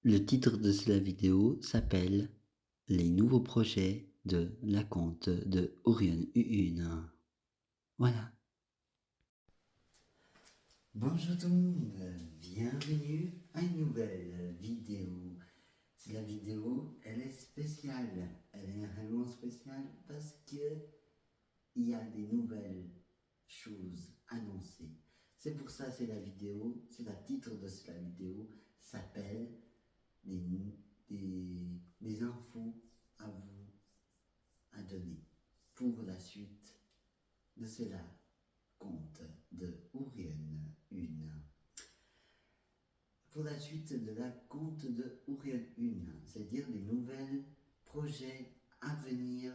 Le titre de la vidéo s'appelle Les nouveaux projets de la compte de Orion U1. Voilà. Bonjour tout le monde, bienvenue à une nouvelle vidéo. C'est la vidéo, elle est spéciale. Elle est vraiment spéciale parce que il y a des nouvelles choses annoncées. C'est pour ça c'est la vidéo, c'est le titre de la vidéo s'appelle des, des infos à vous à donner pour la suite de cela compte de Orion 1. Pour la suite de la compte de Orion 1, c'est-à-dire des nouvelles projets à venir,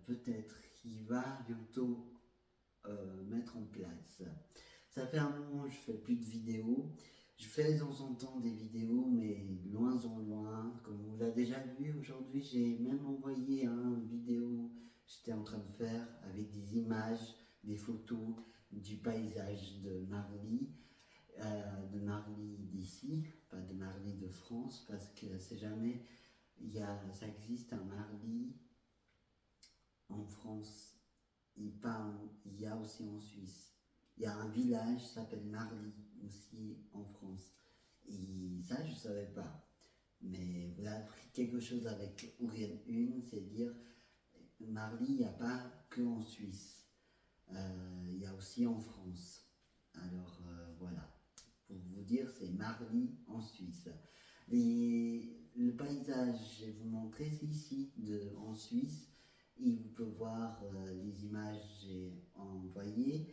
peut-être qu'il va bientôt mettre en place. Ça fait un moment que je fais plus de vidéos. Je fais de temps en temps des vidéos, mais loin en loin. Comme vous l'avez déjà vu aujourd'hui, j'ai même envoyé une vidéo que j'étais en train de faire avec des images, des photos du paysage de Marly d'ici, pas de Marly de France, parce que c'est jamais, ça existe un Marly en France, il y a aussi en Suisse. Il y a un village qui s'appelle Marly aussi en France. Et ça, je ne savais pas. Mais vous avez appris quelque chose avec Orion 1, c'est dire Marly, il n'y a pas que en Suisse. Il y a aussi en France. Alors voilà. Pour vous dire, c'est Marly en Suisse. Le paysage, je vais vous montrer, c'est ici en Suisse. Et vous pouvez voir les images que j'ai envoyées.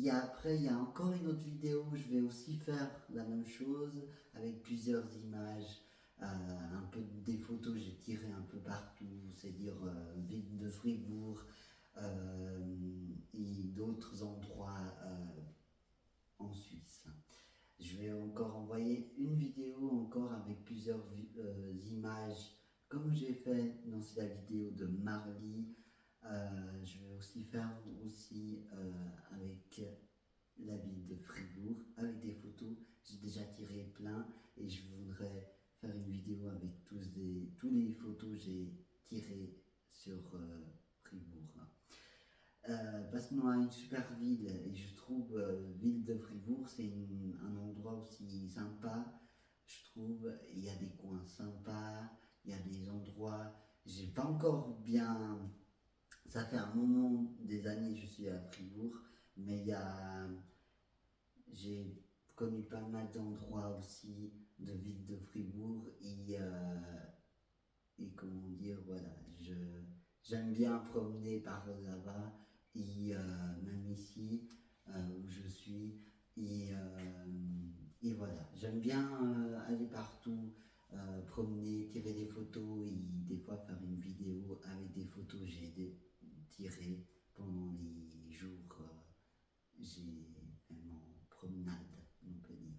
Après, il y a encore une autre vidéo où je vais aussi faire la même chose avec plusieurs images, un peu des photos j'ai tiré un peu partout, c'est-à-dire ville de Fribourg et d'autres endroits en Suisse. Je vais encore envoyer une vidéo encore avec plusieurs images comme j'ai fait dans la vidéo de Marly. Je vais aussi faire avec la ville de Fribourg avec des photos. J'ai déjà tiré plein et je voudrais faire une vidéo avec tous les photos que j'ai tirées sur Fribourg. Parce qu'on a une super ville et je trouve ville de Fribourg c'est un endroit aussi sympa. Je trouve il y a des coins sympas, il y a des endroits. J'ai pas encore bien. Ça fait un moment, des années que je suis à Fribourg, mais j'ai connu pas mal d'endroits aussi de ville de Fribourg et comment dire, voilà, j'aime bien promener par là-bas et même ici où je suis et voilà, j'aime bien aller partout, promener, tirer des photos et des fois faire une vidéo avec des photos que j'ai tirées pendant les jours j'ai vraiment promenade, on peut dire.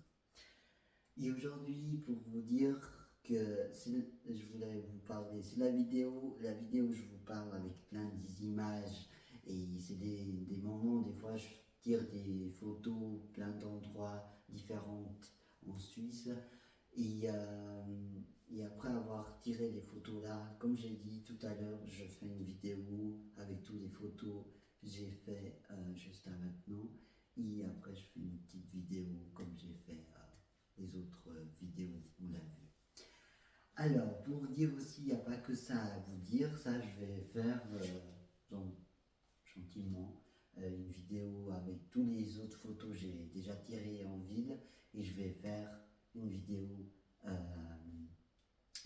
Et aujourd'hui, pour vous dire que je voulais vous parler, c'est la vidéo où je vous parle avec plein d'images et c'est des moments, des fois je tire des photos, plein d'endroits différents en Suisse et après avoir tiré les photos là, comme j'ai dit tout à l'heure, je fais une vidéo avec toutes les photos que j'ai fait juste à maintenant et après je fais une petite vidéo comme j'ai fait les autres vidéos, vous l'avez vu. Alors, pour dire aussi, il n'y a pas que ça à vous dire, ça je vais faire gentiment une vidéo avec toutes les autres photos que j'ai déjà tirées en ville et je vais faire une vidéo euh,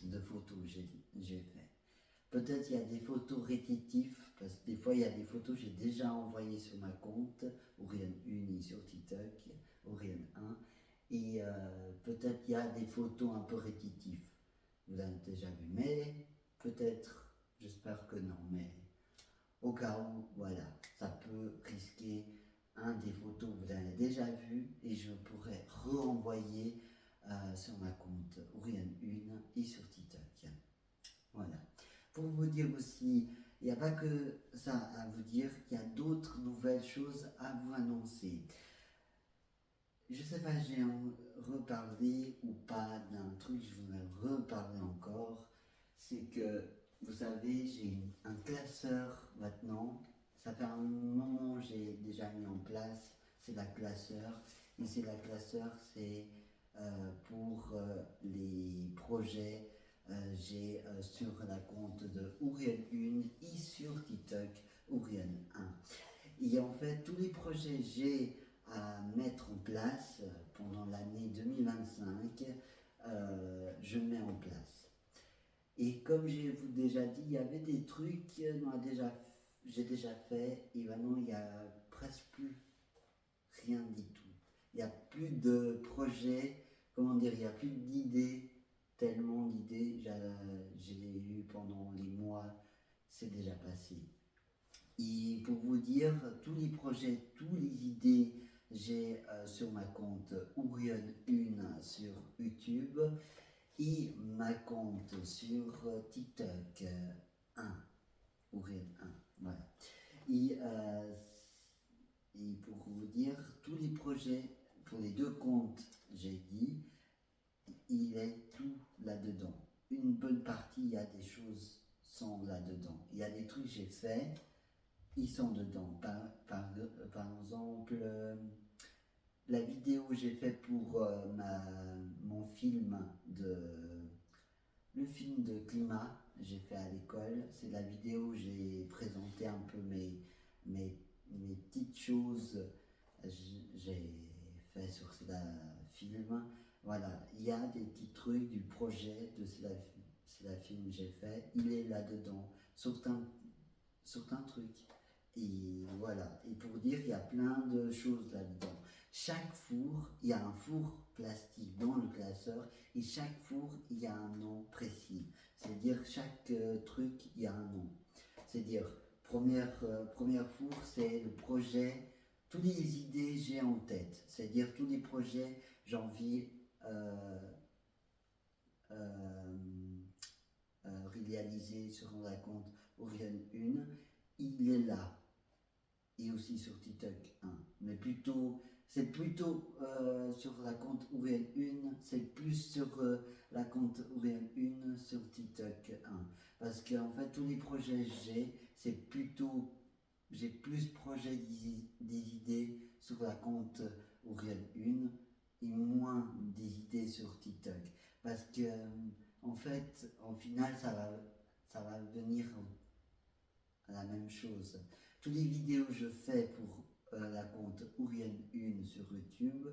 de photos que j'ai fait. Peut-être il y a des photos répétitives, parce que des fois il y a des photos que j'ai déjà envoyées sur ma compte, Orion 1 et sur TikTok, Orion 1, et peut-être il y a des photos un peu répétitives. Vous avez déjà vu, mais peut-être, j'espère que non, mais au cas où, voilà, ça peut risquer un des photos que vous avez déjà vu et je pourrais renvoyer sur ma compte Orion 1 et sur TikTok. Voilà. Pour vous dire aussi, il n'y a pas que ça à vous dire, il y a d'autres nouvelles choses à vous annoncer. Je ne sais pas, j'ai reparlé ou pas d'un c'est que, vous savez, j'ai un classeur maintenant. Ça fait un moment que j'ai déjà mis en place, c'est la classeur. Et c'est la classeur, c'est pour les projets. J'ai sur la compte de Ouriel1 et sur TikTok Ouriel1. Et en fait, tous les projets que j'ai à mettre en place pendant l'année 2025, je mets en place. Et comme j'ai vous déjà dit, il y avait des trucs que j'ai déjà fait et maintenant il n'y a presque plus rien du tout. Il n'y a plus de projets, comment dire, il n'y a plus d'idées, tellement d'idées j'ai eu pendant les mois, c'est déjà passé. Et pour vous dire, tous les projets, toutes les idées, j'ai sur ma compte Ourion1 sur YouTube et ma compte sur TikTok 1, Ourion1, voilà. Et, et pour vous dire, tous les projets, pour les deux comptes, j'ai dit, il est tout là-dedans. Une bonne partie, il y a des choses sont là-dedans. Il y a des trucs que j'ai fait, ils sont dedans. Par exemple, la vidéo que j'ai faite pour mon film le film de climat, j'ai fait à l'école. C'est la vidéo où j'ai présenté un peu mes petites choses j'ai fait sur ce film. Voilà, il y a des petits trucs du projet de ce film que j'ai fait. Il est là-dedans, certains trucs. Et voilà, et pour dire, il y a plein de choses là-dedans. Chaque four, il y a un four plastique dans le classeur, et chaque four, il y a un nom précis. C'est-à-dire, chaque truc, il y a un nom. C'est-à-dire, première four, c'est le projet, toutes les idées j'ai en tête. C'est-à-dire, tous les projets, j'ai envie réaliser sur la compte Orion1, il est là. Et aussi sur TikTok 1. Mais plutôt, c'est plutôt sur la compte Ouriel1, c'est plus sur la compte Ouriel1 sur TikTok 1. Parce qu'en fait, tous les projets que c'est plutôt, j'ai plus projets des idées sur la compte Ouriel1 et moins des idées sur TikTok. Parce que, en fait, au final, ça va venir à la même chose. Toutes les vidéos que je fais pour la compte Ouriel1 sur YouTube,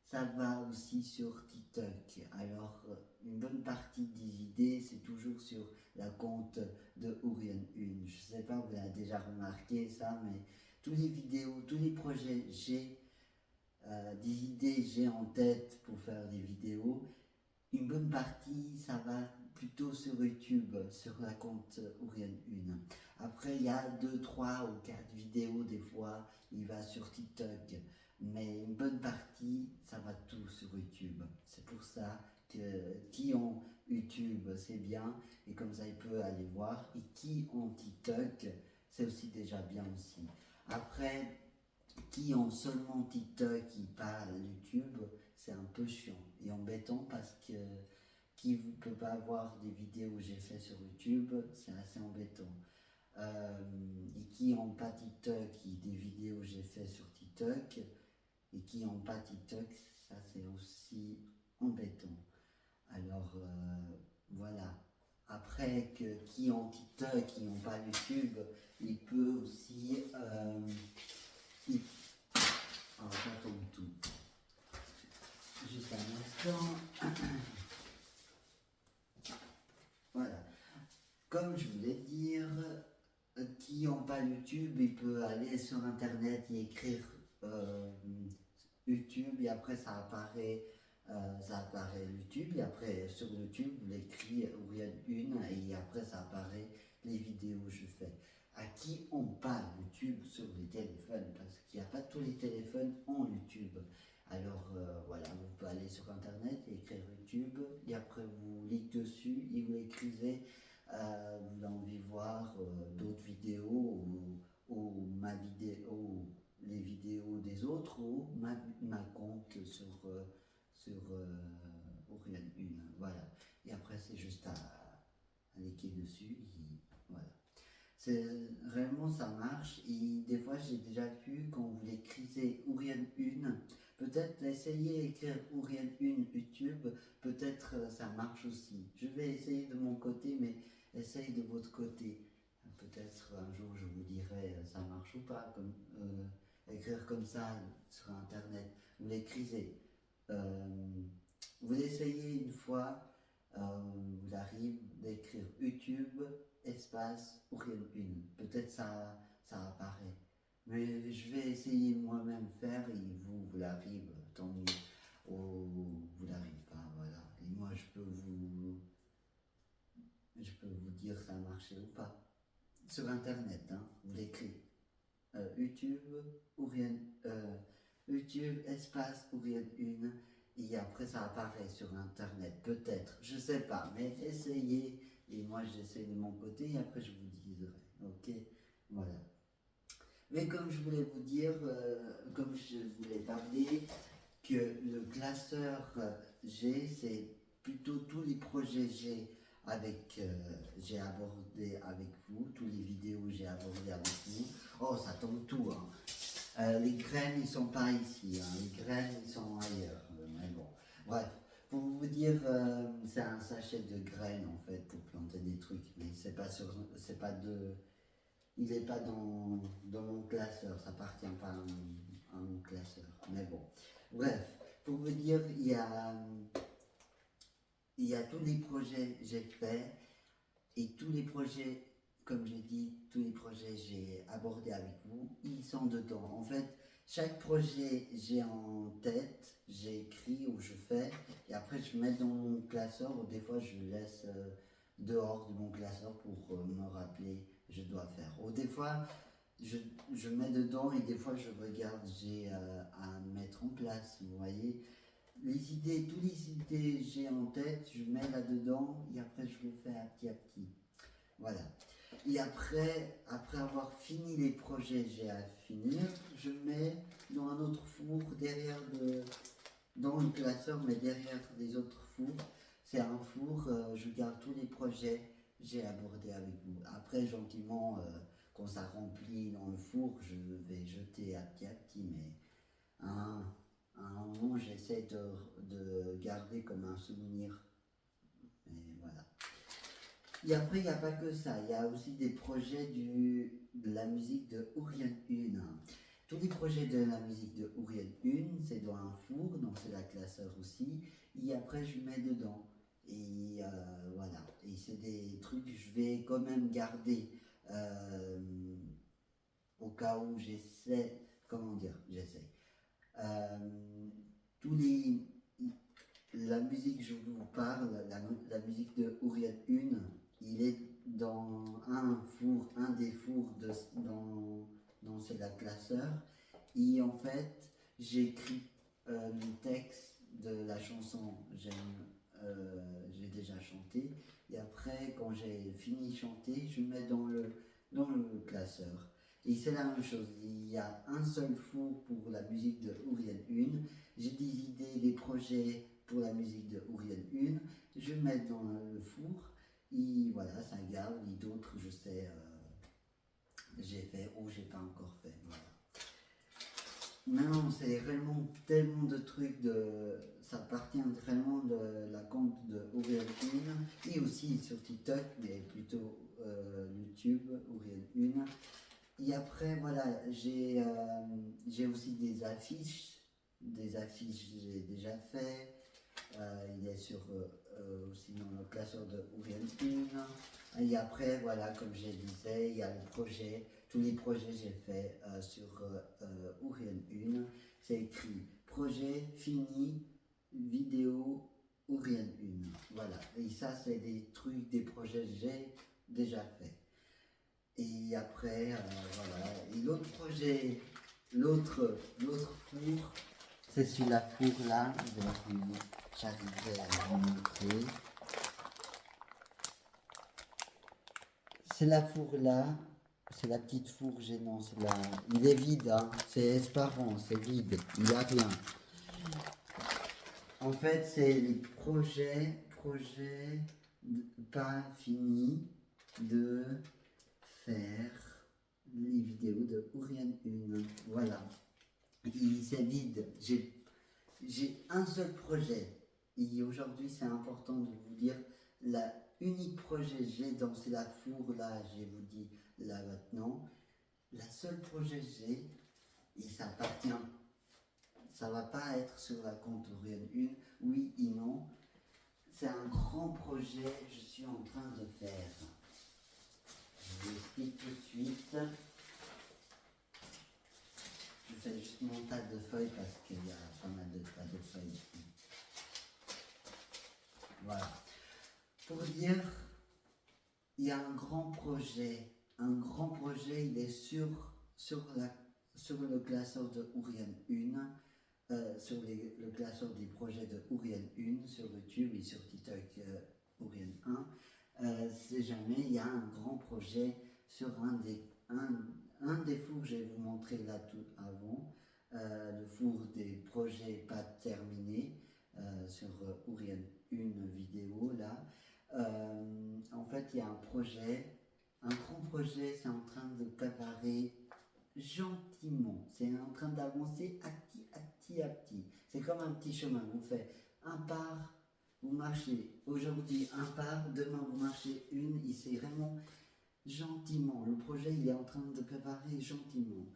ça va aussi sur TikTok. Alors, une bonne partie des idées, c'est toujours sur la compte de Ouriel1. Je sais pas, vous avez déjà remarqué ça, mais toutes les vidéos, tous les projets, j'ai des idées, j'ai en tête pour faire des vidéos. Une bonne partie, ça va plutôt sur YouTube, sur la compte Ouriel1. Après, il y a 2, 3 ou 4 vidéos, des fois, il va sur TikTok. Mais une bonne partie, ça va tout sur YouTube. C'est pour ça que qui ont YouTube, c'est bien. Et comme ça, il peut aller voir. Et qui ont TikTok, c'est aussi déjà bien aussi. Après, qui ont seulement TikTok, qui parlent YouTube, c'est un peu chiant et embêtant parce que qui ne peut pas voir des vidéos que j'ai fait sur YouTube, c'est assez embêtant. Et qui n'ont pas TikTok, des vidéos que j'ai fait sur TikTok, et qui n'ont pas TikTok, ça c'est aussi embêtant. Alors voilà. Après, qui ont TikTok, qui n'ont pas YouTube, il peut aussi... alors j'attends tout. Juste un instant. Voilà. Comme je voulais dire, qui n'ont pas YouTube, il peut aller sur internet et écrire YouTube et après ça apparaît YouTube et après sur YouTube vous l'écrivez Ouriel1 et après ça apparaît les vidéos que je fais. À qui on parle YouTube sur les téléphones parce qu'il n'y a pas tous les téléphones en YouTube. Alors voilà, vous pouvez aller sur internet et écrire YouTube et après vous cliquez dessus et vous écrivez vous avez envie de voir d'autres vidéos ou ma vidéo, les vidéos des autres ou ma compte sur Ouriel1. Voilà. Et après, c'est juste à cliquer dessus, voilà. C'est réellement ça marche et des fois j'ai déjà vu quand vous l'écrivez Ourian 1, peut-être essayer d'écrire Ourian 1 YouTube, peut-être ça marche aussi. Je vais essayer de mon côté, mais essaye de votre côté. Peut-être un jour je vous dirai ça marche ou pas, comme écrire comme ça sur internet. Vous l'écrivez. Vous l'essayez une fois, vous arrive d'écrire YouTube espace Ourian 1. Peut-être ça apparaît. Mais je vais essayer moi-même faire et vous l'arrive, tant mieux. Vous l'arrive pas, voilà. Et moi je peux vous dire ça a marché ou pas. Sur internet, hein, vous l'écrivez. YouTube, Ourian, YouTube espace Ourian 1 et après ça apparaît sur internet, peut-être, je sais pas, mais essayez et moi j'essaie de mon côté et après je vous dirai, ok, voilà. Mais comme je voulais vous dire, comme je voulais parler, que le classeur G, c'est plutôt tous les projets G avec, j'ai abordé avec vous, tous les vidéos j'ai abordé avec vous. Oh, ça tombe tout, hein. Les graines, ils sont pas ici, hein. Les graines, ils sont ailleurs. Mais bon, bref, pour vous dire, c'est un sachet de graines en fait pour planter des trucs, mais c'est pas c'est pas de, il n'est pas dans mon classeur, ça appartient pas à mon classeur. Mais bon, bref, pour vous dire, il y a tous les projets que j'ai faits et tous les projets, comme j'ai dit, tous les projets que j'ai abordés avec vous, ils sont dedans. En fait, chaque projet j'ai en tête, j'ai écrit ou je fais, et après je mets dans mon classeur, ou des fois je le laisse dehors de mon classeur pour me rappeler je dois faire. Ou des fois je mets dedans et des fois je regarde, j'ai à mettre en place, vous voyez. Les idées, toutes les idées que j'ai en tête, je mets là-dedans et après je le fais à petit. Voilà. Et après avoir fini les projets que j'ai à finir, je mets dans un autre four dans le classeur, mais derrière les autres fours. C'est un four, je garde tous les projets que j'ai abordés avec vous. Après, gentiment, quand ça remplit dans le four, je vais jeter à petit, mais à un moment, j'essaie de garder comme un souvenir. Mais voilà. Et après, il n'y a pas que ça, il y a aussi des projets de la musique de Ourian 1. Tous les projets de la musique de Ourian 1, c'est dans un four, donc c'est la classeur aussi. Et après, je mets dedans. Et voilà. Et c'est des trucs que je vais quand même garder au cas où j'essaie. Comment dire? J'essaie. Tous les. La musique, je vous parle, la musique de Ourian 1, il est dans un des fours dans c'est la classeur. Et en fait, j'écris le texte de la chanson, j'ai déjà chanté. Et après, quand j'ai fini de chanter, je mets dans le classeur. Et c'est la même chose, il y a un seul four pour la musique de Ourian 1. J'ai des idées, des projets pour la musique de Ourian 1. Je mets dans le four. Et voilà, ça garde. Et d'autres, je sais, j'ai fait ou j'ai pas encore fait. Voilà. Non, c'est vraiment tellement de trucs ça appartient vraiment de la compte de Ourian 1 et aussi sur TikTok, mais plutôt YouTube, Ourian 1. Et après, voilà, j'ai aussi des affiches que j'ai déjà fait. Il est aussi dans le classeur de Ourian 1. Et après, voilà, comme je disais, il y a le projet. Tous les projets que j'ai fait sur Ourian 1. C'est écrit projet fini, vidéo Ourian 1. Voilà. Et ça, c'est des trucs, des projets que j'ai déjà fait. Et après, voilà. Et l'autre projet, l'autre four, c'est sur la four là. J'arriverai à vous montrer. C'est la four là. C'est la petite four gênante. Il est vide, hein. C'est Esparan, c'est vide. Il n'y a rien. En fait, c'est les projets pas fini de faire les vidéos de Ourian 1. Voilà. C'est vide. J'ai un seul projet. Et aujourd'hui, c'est important de vous dire, la unique projet que j'ai dans c'est la four, là, je vous dis là maintenant. La seule projet que j'ai, et ça appartient, ça va pas être sur la compte Ourian 1, oui et non. C'est un grand projet que je suis en train de faire. Je vous explique tout de suite. Je fais juste mon tas de feuilles parce qu'il y a pas mal de tas de feuilles ici. Voilà. Pour dire, il y a un grand projet. Un grand projet, il est sur le classeur de Ourian 1, sur le classeur des projets de Ourian 1 sur YouTube et sur TikTok Ourian 1. Si jamais il y a un grand projet sur un des fours que je vais vous montrer là tout avant, le four des projets pas terminés sur Ourian 1 vidéo là. En fait, il y a un projet, un grand projet, c'est en train de préparer gentiment. C'est en train d'avancer à petit. C'est comme un petit chemin. Vous faites un pas, vous marchez aujourd'hui un pas, demain vous marchez une, et c'est vraiment gentiment. Le projet, il est en train de préparer gentiment.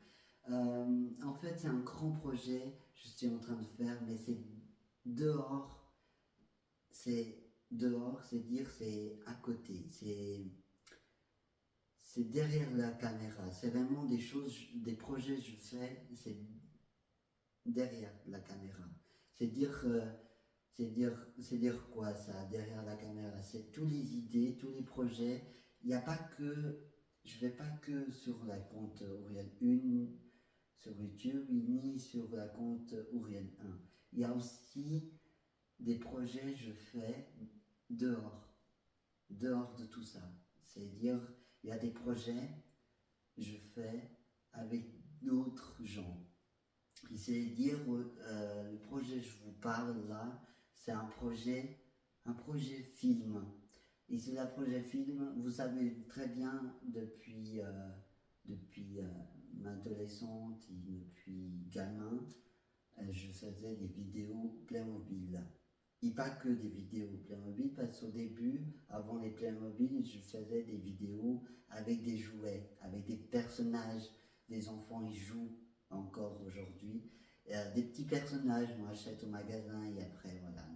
En fait, c'est un grand projet, je suis en train de faire, mais c'est dehors. C'est dehors, c'est dire, c'est à côté. C'est derrière la caméra. C'est vraiment des choses, des projets que je fais, c'est derrière la caméra. C'est dire, c'est dire quoi ça, derrière la caméra? C'est toutes les idées, tous les projets. Il n'y a pas que, je vais pas que sur la compte Ourian 1 sur YouTube, ni sur la compte Ourian 1. Il y a aussi des projets que je fais dehors de tout ça. C'est-à-dire, il y a des projets que je fais avec d'autres gens. Et c'est-à-dire, le projet que je vous parle là, c'est un projet film. Et c'est un projet film, vous savez très bien, depuis ma adolescente et depuis gamin, je faisais des vidéos Playmobil. Et pas que des vidéos Playmobil, parce qu'au début, avant les Playmobil, je faisais des vidéos avec des jouets, avec des personnages. Des enfants, ils jouent encore aujourd'hui. Des petits personnages, on achète au magasin et après, voilà,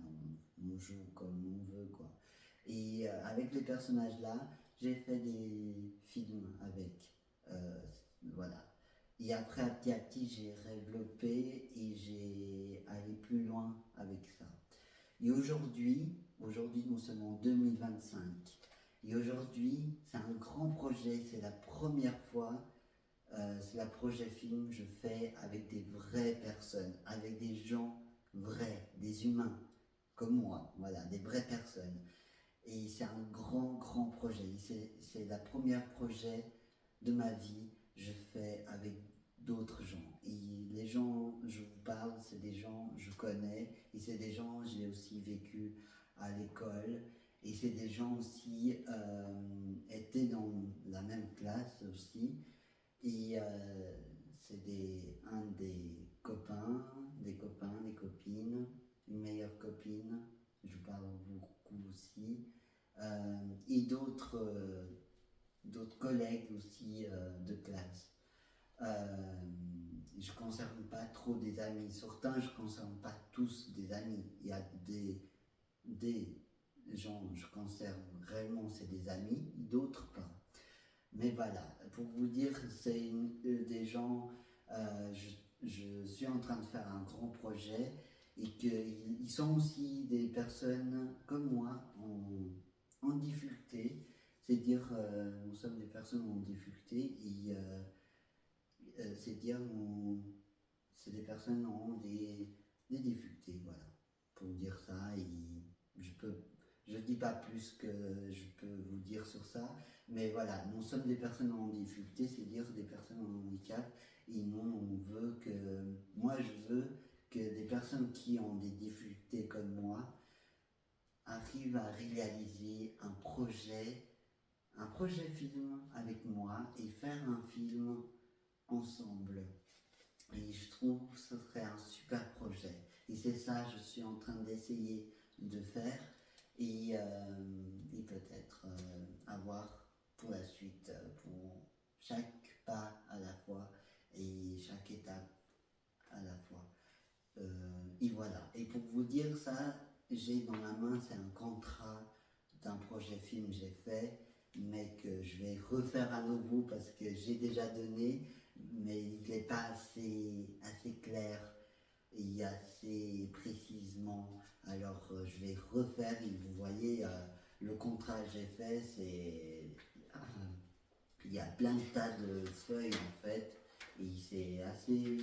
on joue comme on veut, quoi. Et avec les personnages là, j'ai fait des films avec. Voilà. Et après, à petit, j'ai développé et j'ai allé plus loin avec ça. Et aujourd'hui, nous sommes en 2025. Et aujourd'hui, c'est un grand projet, c'est la première fois, c'est la projet film que je fais avec des vraies personnes, avec des gens vrais, des humains, comme moi, voilà, des vraies personnes. Et c'est un grand projet. C'est la première projet de ma vie que je fais avec d'autres gens. Et les gens, je vous parle, c'est des gens que je connais. Et c'est des gens que j'ai aussi vécu à l'école. Et c'est des gens aussi étaient dans la même classe aussi. Et c'est un des copains, des copines, une meilleure copine. Je parle beaucoup aussi. Et d'autres collègues aussi de classe. Je ne conserve pas trop des amis. Certains, je ne conserve pas tous des amis. Il y a des gens, je conserve réellement, c'est des amis, d'autres pas. Mais voilà, pour vous dire, c'est des gens, je suis en train de faire un grand projet et qu'ils sont aussi des personnes comme moi en difficulté. C'est-à-dire, nous sommes des personnes en difficulté et c'est-à-dire, c'est des personnes qui ont des difficultés, voilà, pour dire ça. Et je dis pas plus que je peux vous dire sur ça, mais voilà, nous sommes des personnes en difficulté, c'est-à-dire des personnes en handicap, et moi je veux que des personnes qui ont des difficultés comme moi arrive à réaliser un projet film avec moi et faire un film ensemble. Et je trouve que ce serait un super projet. Et c'est ça que je suis en train d'essayer de faire et peut-être avoir pour la suite, pour chaque pas à la fois et chaque étape à la fois. Et voilà. Et pour vous dire ça, j'ai dans la main, c'est un contrat d'un projet film que j'ai fait, mais que je vais refaire à nouveau parce que j'ai déjà donné, mais il n'est pas assez clair et assez précisément. Alors je vais refaire et vous voyez, le contrat que j'ai fait, il y a plein de tas de feuilles en fait, et c'est assez,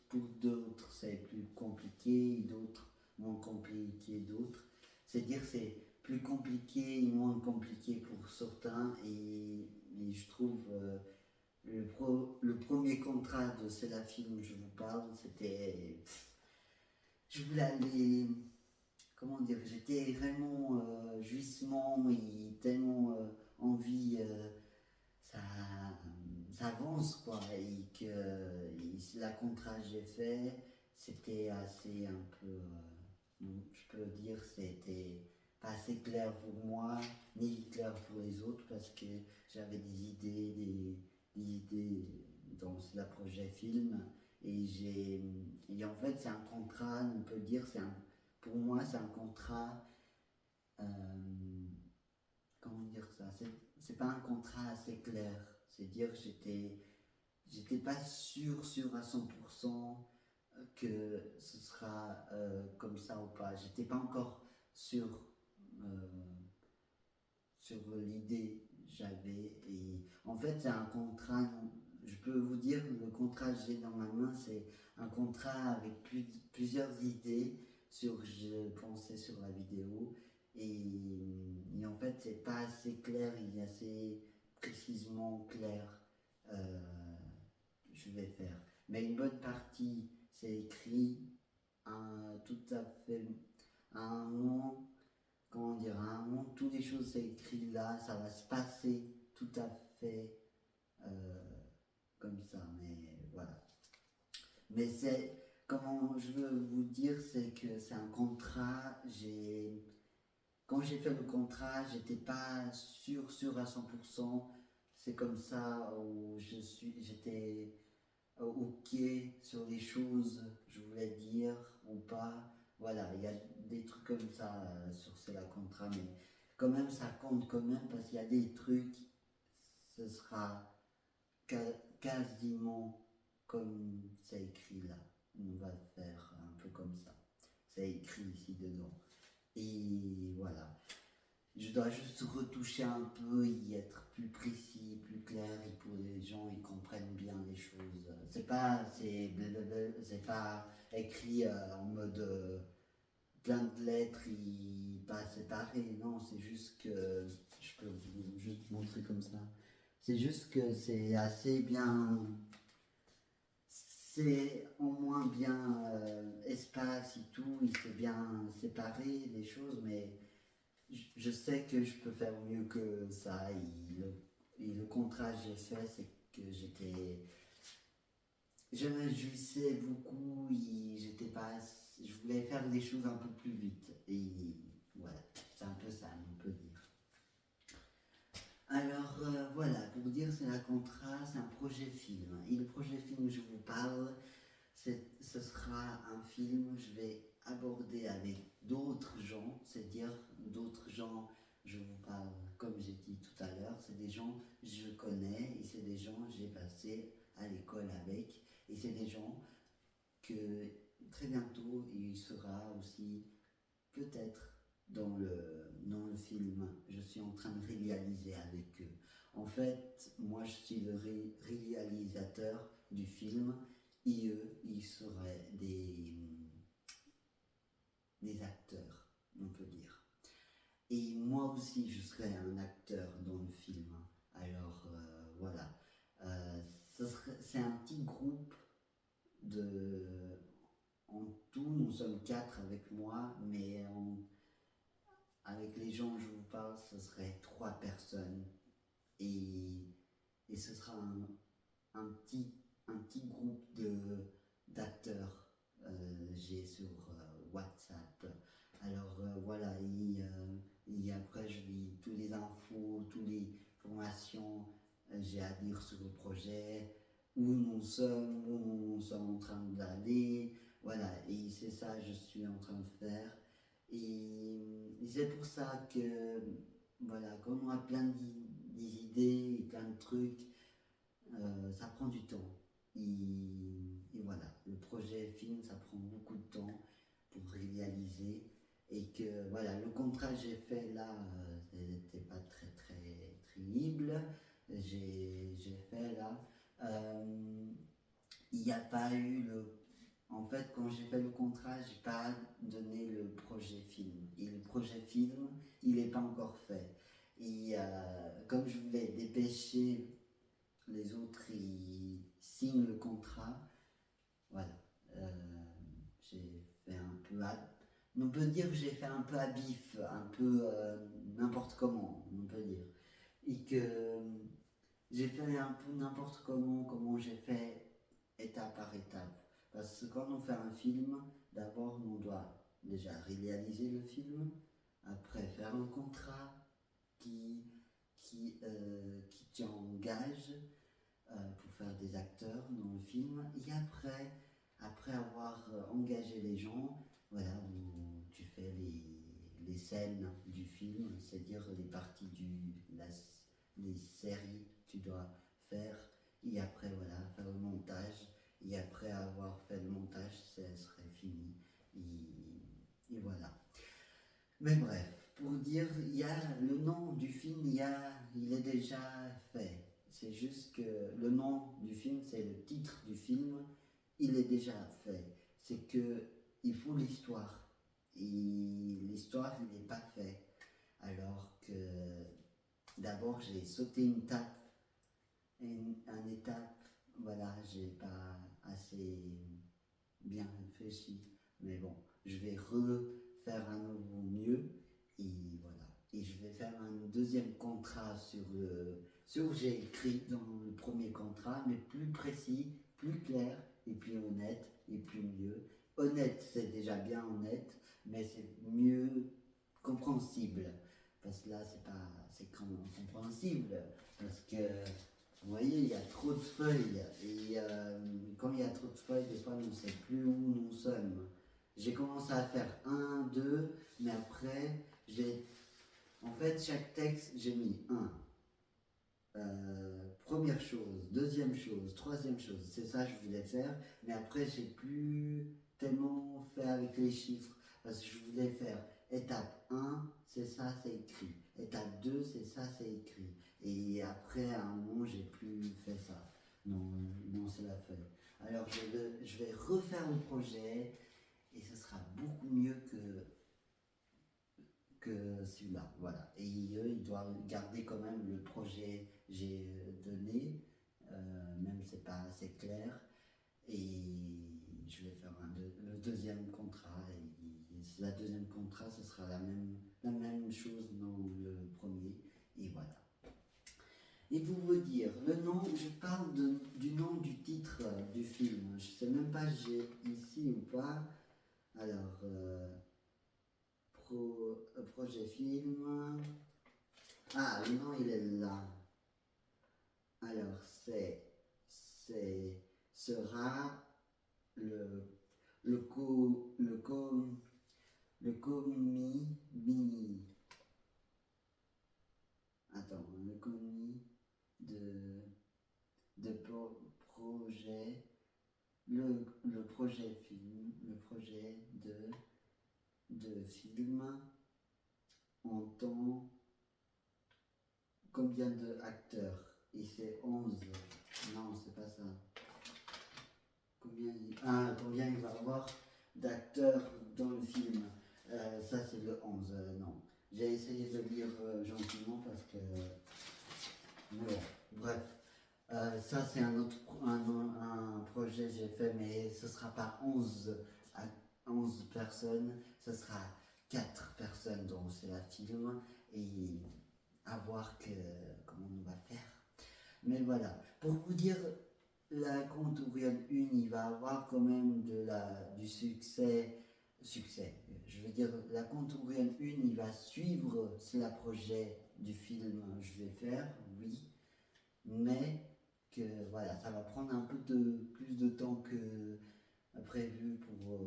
pour d'autres c'est plus compliqué, d'autres moins compliqué d'autres. C'est-à-dire c'est plus compliqué et moins compliqué pour certains, et je trouve le premier contrat de C'est la film je vous parle, c'était, je voulais aller, comment dire, j'étais vraiment jouissement et tellement envie, ça, ça avance quoi, et que la contrat que j'ai fait, c'était assez un peu, je peux dire, c'était pas assez clair pour moi, ni clair pour les autres, parce que j'avais des idées dans le projet film, et en fait c'est un contrat, on peut dire, pour moi c'est un contrat, euh, comment dire ça, c'est pas un contrat assez clair, c'est-à-dire que j'étais pas sûr à 100% que ce sera comme ça ou pas. J'étais pas encore sûr euh, sur l'idée que j'avais. Et en fait, c'est un contrat, je peux vous dire, le contrat que j'ai dans ma main, c'est un contrat avec plusieurs idées sur que je pensais sur la vidéo. Et en fait, c'est pas assez clair, il est assez précisément clair. euh, je vais faire. Mais une bonne partie, c'est écrit tout à fait à un moment, comment dire, à un moment, toutes les choses c'est écrit là, ça va se passer tout à fait euh, comme ça, mais voilà. Mais c'est, comment je veux vous dire, c'est que c'est un contrat, quand j'ai fait le contrat, j'étais pas sûr à 100%, c'est comme ça où j'étais ok sur les choses que je voulais dire ou pas. Voilà, il y a des trucs comme ça sur C'est la contrat, mais quand même ça compte quand même parce qu'il y a des trucs, ce sera quasiment comme c'est écrit là. On va faire un peu comme ça. C'est écrit ici dedans. Et voilà. Je dois juste retoucher un peu, y être plus précis, plus clair, et pour les gens ils comprennent bien les choses. C'est pas écrit en mode plein de lettres et pas séparé. Non, c'est juste que je peux vous juste montrer comme ça. C'est juste que c'est assez bien, c'est au moins bien espace et tout, il s'est bien séparé les choses, mais je sais que je peux faire mieux que ça. Et le contrat que j'ai fait, c'est que je me jouissais beaucoup et j'étais pas, je voulais faire des choses un peu plus vite. Et voilà, c'est un peu ça, on peut dire. Alors voilà, pour vous dire, c'est la contrat, c'est un projet film. Et le projet film que je vous parle, ce sera un film que je vais aborder avec d'autres gens, c'est-à-dire d'autres gens, je vous parle, comme j'ai dit tout à l'heure, c'est des gens que je connais et c'est des gens que j'ai passé à l'école avec, et c'est des gens que très bientôt il sera aussi peut-être dans le film je suis en train de réaliser avec eux. En fait, moi je suis le réalisateur du film et eux, ils seraient des acteurs, on peut dire. Et moi aussi, je serais un acteur dans le film. Alors voilà. C'est un petit groupe de. En tout, nous sommes 4 avec moi, mais avec les gens que je vous parle, ce serait 3 personnes. Et, et ce sera un petit groupe d'acteurs, j'ai sur WhatsApp. Alors voilà, et après je lis tous les infos, toutes les formations, j'ai à dire sur le projet, où nous sommes en train d'aller, voilà, et c'est ça que je suis en train de faire. Et c'est pour ça que, voilà, comme on a des idées, plein de trucs, ça prend du temps. Et voilà, le projet film, ça prend beaucoup de temps pour réaliser. Et que voilà, le contrat que j'ai fait là, c'était pas très terrible. J'ai fait là. Il n'y a pas eu le. En fait, quand j'ai fait le contrat, j'ai pas donné le projet film. Et le projet film, il n'est pas encore fait. Et comme je voulais dépêcher les autres, ils signent le contrat. Voilà. Euh, j'ai fait un peu on peut dire que j'ai fait un peu à bif, un peu n'importe comment, on peut dire. Et que j'ai fait un peu n'importe comment j'ai fait étape par étape. Parce que quand on fait un film, d'abord on doit déjà réaliser le film, après faire un contrat qui, qui t'engage pour faire des acteurs dans le film. Et après avoir engagé les gens, voilà, où tu fais les scènes du film, c'est-à-dire les parties les séries que tu dois faire. Et après, voilà, faire le montage. Et après avoir fait le montage, ça serait fini. Et voilà. Mais bref, pour dire, il y a le nom du film, il est déjà fait. C'est juste que le nom du film, c'est le titre du film, il est déjà fait. C'est que il faut l'histoire. Et l'histoire, il n'est pas fait. Alors que d'abord, j'ai sauté une étape, voilà, j'ai pas assez bien réfléchi. Mais bon, je vais refaire un nouveau mieux et voilà. Et je vais faire un deuxième contrat sur j'ai écrit dans le premier contrat, mais plus précis, plus clair et plus honnête et plus mieux. Honnête, c'est déjà bien honnête, mais c'est mieux compréhensible. Parce que là, c'est compréhensible. Parce que vous voyez, il y a trop de feuilles et quand il y a trop de feuilles, des fois on ne sait plus où nous sommes. J'ai commencé à faire un, deux, mais après, en fait, chaque texte, j'ai mis un. Première chose, deuxième chose, troisième chose, c'est ça que je voulais faire, mais après, j'ai plus tellement fait avec les chiffres, parce que je voulais faire étape 1, c'est ça, c'est écrit. Étape 2, c'est ça, c'est écrit. Et après, à un moment, j'ai plus fait ça. Non, non, c'est la feuille. Alors, je vais refaire le projet et ce sera beaucoup mieux que celui-là. Voilà. Et eux, ils doivent garder quand même le projet que j'ai donné, même si c'est pas assez clair. Et je vais faire le deuxième contrat. Et la deuxième contrat, ce sera la même chose dans le premier. Et voilà. Et pour vous dire, le nom, je parle du nom du titre du film. Je sais même pas si j'ai ici ou pas. Alors, projet film. Ah, le nom il est là. Alors, sera le, le commis mini. Attends, le commis de projet, le projet film, le projet de film en temps, combien d'acteurs? Et c'est 11. Non, c'est pas ça. Combien il va y avoir d'acteurs dans le film? Ça, c'est le 11. Non. J'ai essayé de lire gentiment parce que. Mais bon, bref. Ça, c'est un autre un projet que j'ai fait, mais ce sera pas 11 personnes, ce sera 4 personnes dont c'est la film et à voir comment on va faire. Mais voilà, pour vous dire, la Conte Ouriel 1, il va avoir quand même du succès. Je veux dire, la Conte Ouriel 1, il va suivre le projet du film je vais faire, oui, mais que voilà, ça va prendre un peu plus de temps que prévu pour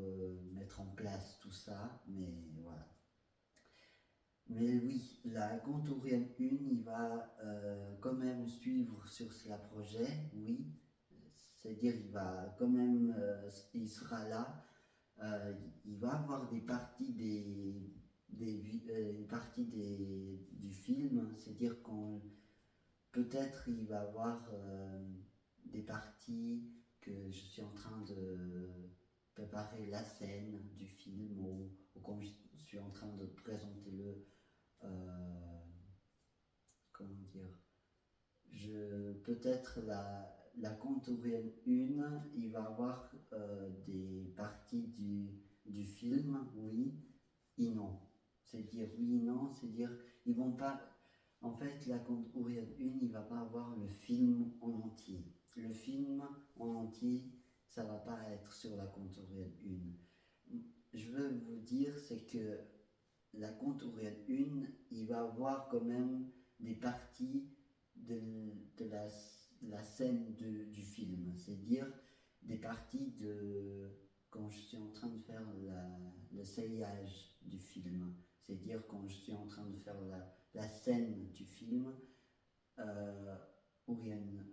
mettre en place tout ça, mais voilà. Mais oui, la Conte Ouriel 1, il va quand même suivre sur ce projet, oui. C'est-à-dire, il va quand même, il sera là. Il va avoir des parties une partie du film, c'est-à-dire qu'on peut-être il va avoir des parties que je suis en train de préparer la scène du film ou quand je suis en train de présenter comment dire, peut-être la Conte Ouriel 1, il va avoir des parties du film, oui et non. C'est-à-dire oui et non, c'est-à-dire ils vont pas. En fait, la Conte Ouriel 1, il va pas avoir le film en entier. Le film en entier, ça va pas être sur la Conte Ouriel 1. Je veux vous dire, c'est que la Conte Ouriel 1, il va avoir quand même des parties de la scène du film, c'est-à-dire des parties quand je suis en train de faire le sillage du film, c'est-à-dire quand je suis en train de faire la scène du film, Ouriel,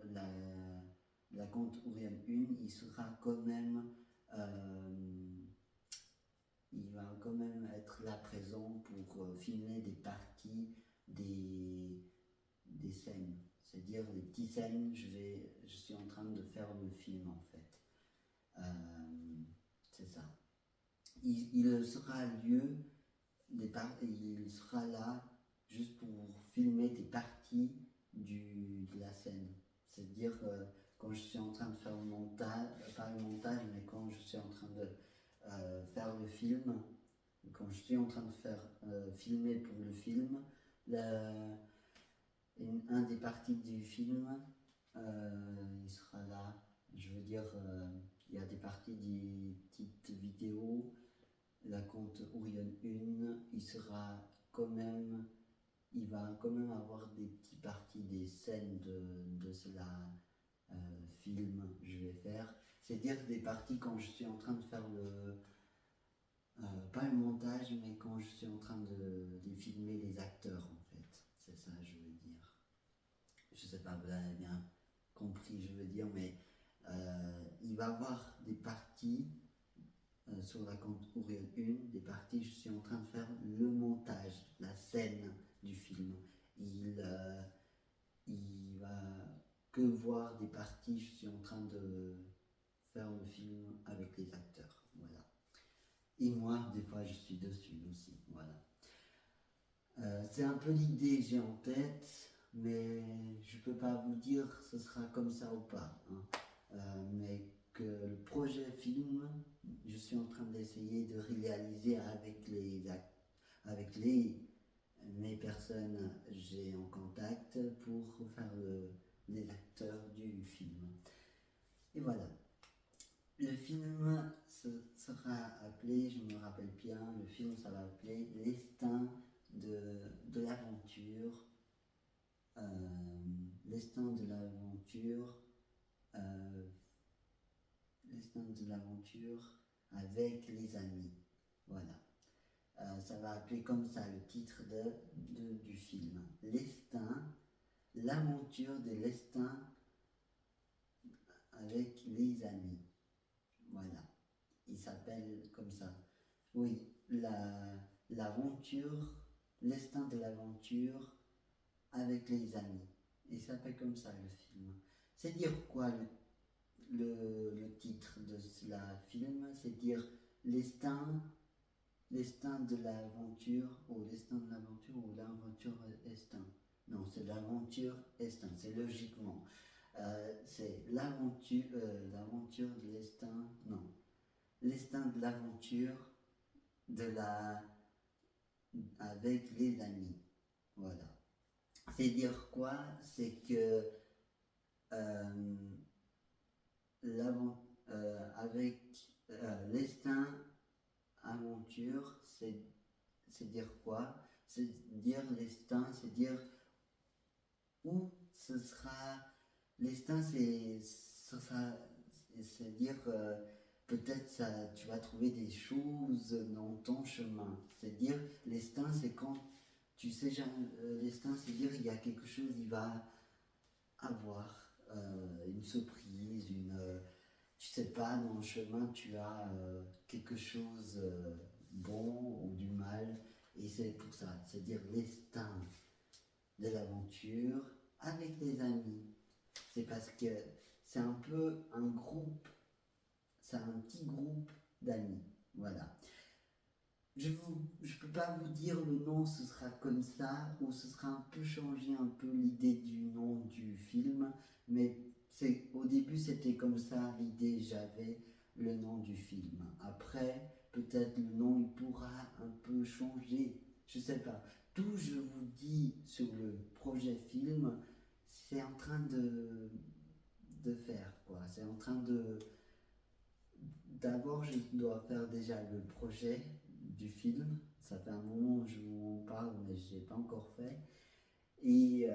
la Conte Ouriel 1, il sera quand même il va quand même être là présent pour filmer des parties des scènes. C'est-à-dire les petites scènes, je suis en train de faire le film en fait. C'est ça. Il sera lieu, il sera là juste pour filmer des parties de la scène. C'est-à-dire quand je suis en train de faire le montage, pas le montage, mais quand je suis en train de faire le film, quand je suis en train de faire filmer pour le film, un des parties du film, il sera là. Je veux dire, il y a des parties des petites vidéos. La Conte Ouriel 1, il va quand même avoir des petites parties des scènes de cela film je vais faire. C'est-à-dire des parties quand je suis en train de faire pas le montage, mais quand je suis en train de filmer les acteurs en fait. C'est ça je veux dire. Je sais pas, vous avez bien compris, je veux dire, mais il va avoir des parties sur la Conte Ouriel 1, des parties, je suis en train de faire le montage, la scène du film. Il va que voir des parties, je suis en train de faire le film avec les acteurs. Voilà. Et moi, des fois, je suis dessus aussi. Voilà. C'est un peu l'idée que j'ai en tête, mais je peux pas vous dire ce sera comme ça ou pas. Hein. Mais que le projet film, je suis en train d'essayer de réaliser avec mes personnes j'ai en contact pour faire les acteurs du film. Et voilà. Le film sera appelé, je me rappelle bien, le film ça va appeler L'estin de l'aventure. L'estin de l'aventure. L'estin de l'aventure avec les amis. Voilà. Ça va appeler comme ça le titre du film. L'estin, l'aventure de l'estin avec les amis. Voilà. Il s'appelle comme ça. Oui, l'aventure, l'estin de l'aventure avec les amis. Il s'appelle comme ça le film. C'est dire quoi le titre de ce film? C'est dire l'estin de l'aventure ou l'estin de l'aventure ou l'aventure estin. Non, c'est l'aventure estin, c'est logiquement. C'est l'aventure de l'estin, non. L'estin de l'aventure de avec les amis. Voilà. C'est dire quoi? C'est que euh, avec l'instinct aventure, c'est dire quoi? C'est dire l'instinct, c'est dire où ce sera. L'instinct, c'est dire peut-être ça, tu vas trouver des choses dans ton chemin. C'est dire l'instinct, c'est quand tu sais jamais. L'instinct, c'est dire il y a quelque chose, il va avoir une surprise, tu sais pas, dans le chemin, tu as quelque chose bon ou du mal, et c'est pour ça, c'est dire l'instinct de l'aventure avec les amis. C'est parce que c'est un peu un groupe, c'est un petit groupe d'amis, voilà. Je ne peux pas vous dire le nom, ce sera comme ça, ou ce sera un peu changé un peu l'idée du nom du film, mais au début c'était comme ça l'idée, j'avais le nom du film. Après, peut-être le nom il pourra un peu changer, je sais pas. Tout je vous dis sur le projet film, c'est en train de faire quoi. C'est en train de D'abord, je dois faire déjà le projet du film. Ça fait un moment que je vous en parle, mais je ne l'ai pas encore fait. Et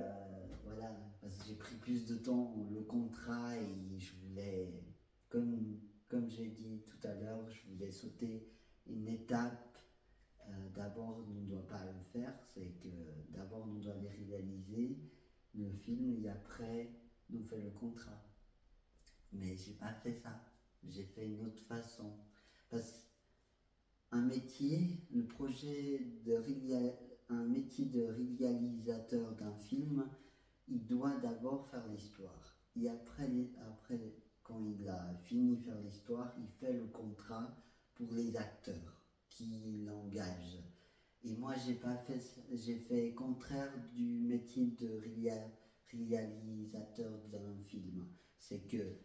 voilà, parce que j'ai pris plus de temps, le contrat, et je voulais, comme j'ai dit tout à l'heure, je voulais sauter une étape. D'abord, on ne doit pas le faire, c'est que d'abord, on doit les réaliser, le film, et après, on fait le contrat. Mais j'ai pas fait ça. J'ai fait une autre façon. Parce qu'un métier, le projet un métier de réalisateur d'un film, il doit d'abord faire l'histoire. Et après, quand il a fini de faire l'histoire, il fait le contrat pour les acteurs qui l'engagent. Et moi, j'ai fait contraire du métier de réalisateur d'un film. C'est que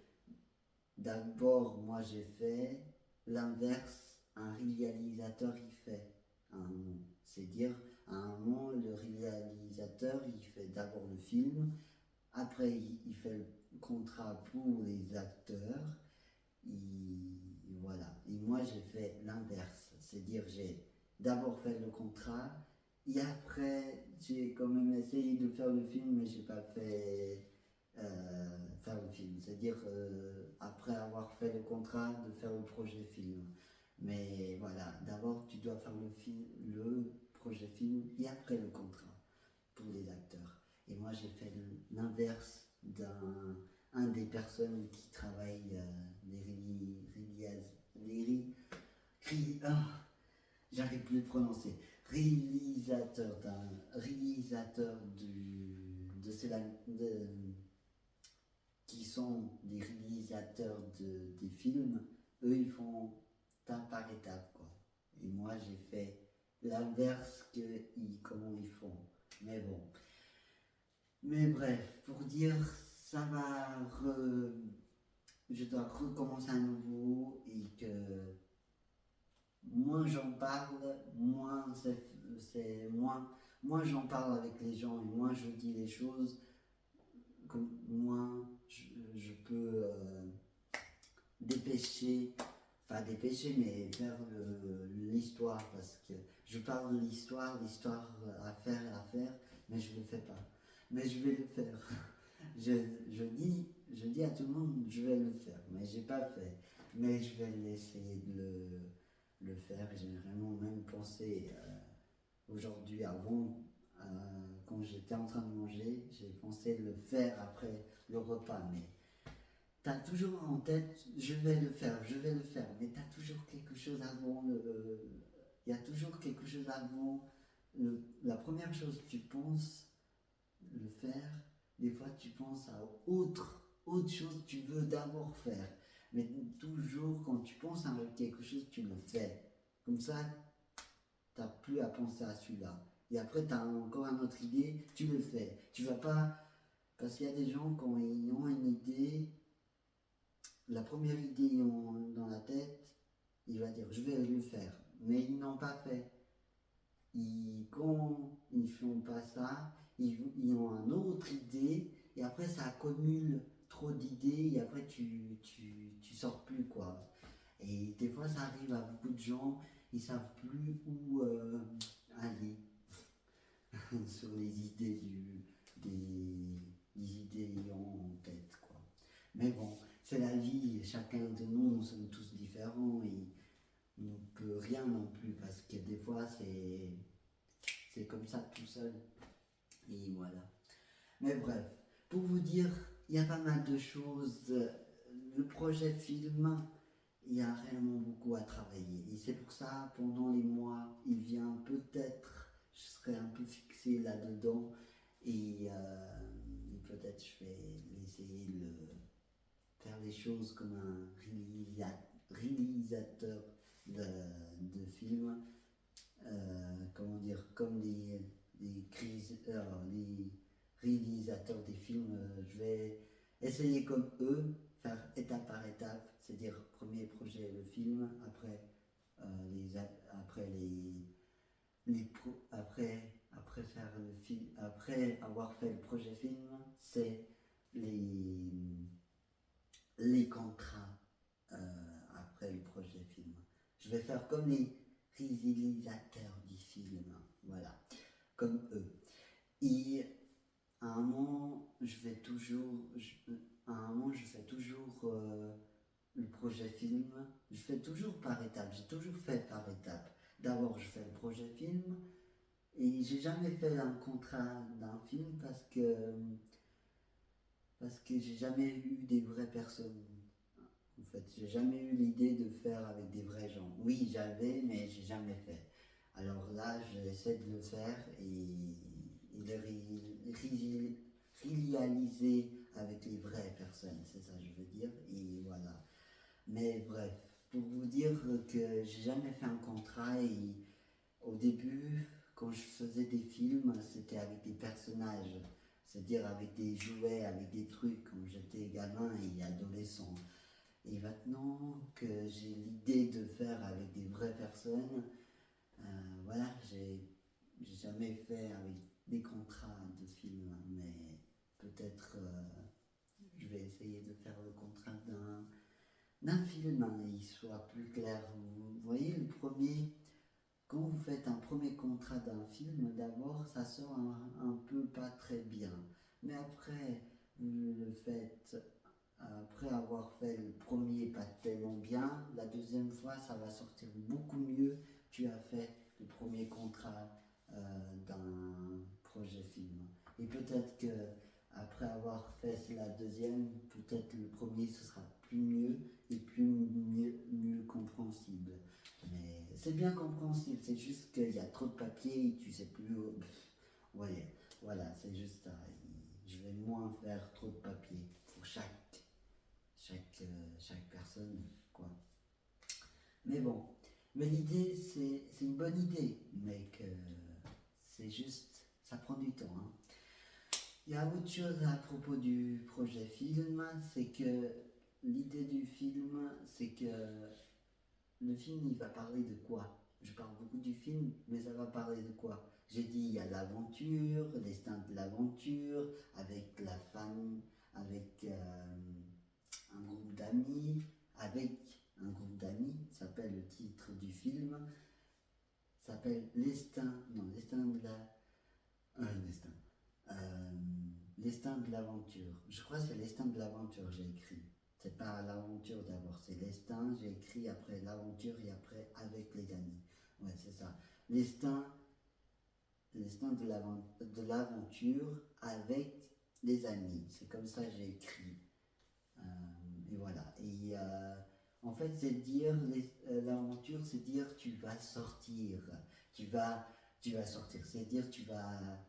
d'abord, moi j'ai fait l'inverse, un réalisateur il fait un nom. C'est dire, à un moment, le réalisateur il fait d'abord le film, après il fait le contrat pour les acteurs, voilà. Et moi j'ai fait l'inverse, c'est dire, j'ai d'abord fait le contrat, et après j'ai quand même essayé de faire le film, mais j'ai pas fait faire le film. C'est-à-dire, après avoir fait le contrat, de faire le projet film. Mais voilà, d'abord tu dois faire le projet film et après le contrat pour les acteurs. Et moi j'ai fait l'inverse d'un des personnes qui travaillent j'arrive plus à prononcer, réalisateur qui sont des réalisateurs des films. Eux ils font étape par étape quoi. Et moi j'ai fait l'inverse comment ils font. Mais bon. Mais bref, pour dire, ça va je dois recommencer à nouveau, et que moins j'en parle, moins j'en parle avec les gens, et moins je dis les choses, moins je peux dépêcher, pas dépêcher, mais faire l'histoire, parce que je parle de l'histoire à faire, mais je ne le fais pas. Mais je vais le faire. Je dis à tout le monde, je vais le faire, mais j'ai pas fait. Mais je vais essayer de le faire. J'ai vraiment même pensé aujourd'hui, quand j'étais en train de manger, j'ai pensé le faire après le repas, mais tu as toujours en tête, je vais le faire, mais tu as toujours quelque chose avant il y a toujours quelque chose avant la première chose que tu penses le faire, des fois tu penses à autre chose que tu veux d'abord faire, mais toujours quand tu penses à quelque chose, tu le fais. Comme ça, tu n'as plus à penser à celui-là. Et après, tu as encore une autre idée, tu le fais. Tu vas pas. Parce qu'il y a des gens, quand ils ont une idée, la première idée qu'ils ont dans la tête, il va dire je vais le faire. Mais ils n'ont pas fait. quand ils font pas ça, ils ont une autre idée, et après ça accumule trop d'idées, et après tu sors plus, quoi. Et des fois ça arrive à beaucoup de gens, ils savent plus où aller sur les idées des idées en tête, quoi. Mais bon, c'est la vie, chacun de nous sommes tous différents, et on ne peut rien non plus, parce que des fois c'est comme ça tout seul, et voilà. Mais bref, pour vous dire, il y a pas mal de choses. Le projet film, il y a réellement beaucoup à travailler. Et c'est pour ça, pendant les mois, il vient peut-être, je serai un peu fixé là-dedans. Et peut-être je vais essayer de faire les choses comme un réalisateur de films. Comment dire, comme les réalisateurs des films, je vais essayer comme eux, faire étape par étape, c'est-à-dire premier projet le film, après après faire le film, après avoir fait le projet film, c'est les les contrats après le projet film. Je vais faire comme les réalisateurs du film, voilà, comme eux. Et à un moment, à un moment, je fais toujours le projet film. Je fais toujours par étapes. J'ai toujours fait par étapes. D'abord, je fais le projet film et j'ai jamais fait un contrat d'un film parce que j'ai jamais eu des vraies personnes. En fait, j'ai jamais eu l'idée de faire avec des vrais gens. Oui, j'avais, mais j'ai jamais fait. Alors là, j'essaie de le faire et de réaliser avec les vraies personnes, c'est ça que je veux dire. Et voilà. Mais bref, pour vous dire que j'ai jamais fait un contrat et au début, quand je faisais des films, c'était avec des personnages, c'est-à-dire avec des jouets, avec des trucs quand j'étais gamin et adolescent. Et maintenant que j'ai l'idée de faire avec des vraies personnes, voilà, j'ai jamais fait avec des contrats de films, mais peut-être je vais essayer de faire le contrat d'un film, hein, et il soit plus clair. Vous voyez, quand vous faites un premier contrat d'un film, d'abord ça sort un peu pas très bien. Mais après, vous le faites après avoir fait le premier pas tellement bien, la deuxième fois ça va sortir beaucoup mieux. Tu as fait le premier contrat d'un projet film. Et peut-être que après avoir fait la deuxième, peut-être le premier ce sera plus mieux et mieux compréhensible. Mais c'est bien compréhensible, c'est juste qu'il y a trop de papier et tu sais plus. Ouais, voilà, c'est juste ça. Je vais moins faire trop de papier pour chaque personne, quoi. Mais bon, mais l'idée, c'est une bonne idée, mais que c'est juste, ça prend du temps, hein. Il y a autre chose à propos du projet film, c'est que l'idée du film, c'est que le film, il va parler de quoi? Je parle beaucoup du film, mais ça va parler de quoi? J'ai dit, il y a l'aventure, l'instinct de l'aventure, avec la femme, avec un groupe d'amis, avec un groupe d'amis, s'appelle le titre du film, s'appelle L'estin de la... l'estin. Euh, L'estin de l'aventure. Je crois que c'est l'estin de l'aventure, j'ai écrit. C'est pas l'aventure d'abord, c'est l'estin, j'ai écrit après l'aventure et après avec les amis. Ouais, c'est ça. L'estin, l'estin de l'aventure avec les amis. C'est comme ça que j'ai écrit. Et voilà. Et en fait, c'est dire, l'aventure, c'est dire tu vas sortir. Tu vas, tu vas sortir. C'est dire tu vas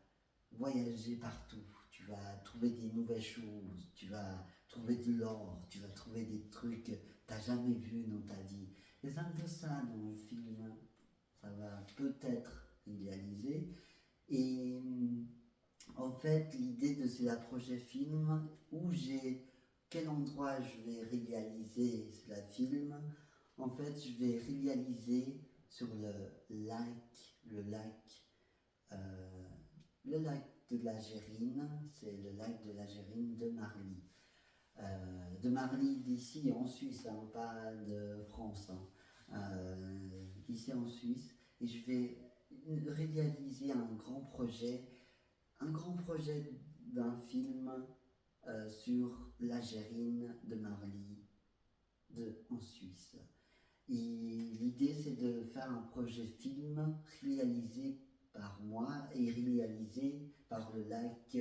voyager partout. Tu vas trouver des nouvelles choses. Tu vas trouver de l'or. Tu vas trouver des trucs que tu n'as jamais vus dans ta vie. Et c'est un peu ça dans le film. Ça va peut-être réaliser. Et en fait, l'idée de ce projet film où j'ai quel endroit je vais réaliser ce film. En fait, je vais réaliser sur le lac le lac, le lac de la Gérine, c'est le lac de la Gérine de Marly d'ici en Suisse, hein, pas de France, hein, ici en Suisse, et je vais réaliser un grand projet d'un film sur la Gérine de Marly en Suisse. Et l'idée c'est de faire un projet film réalisé par moi et réalisé par le lac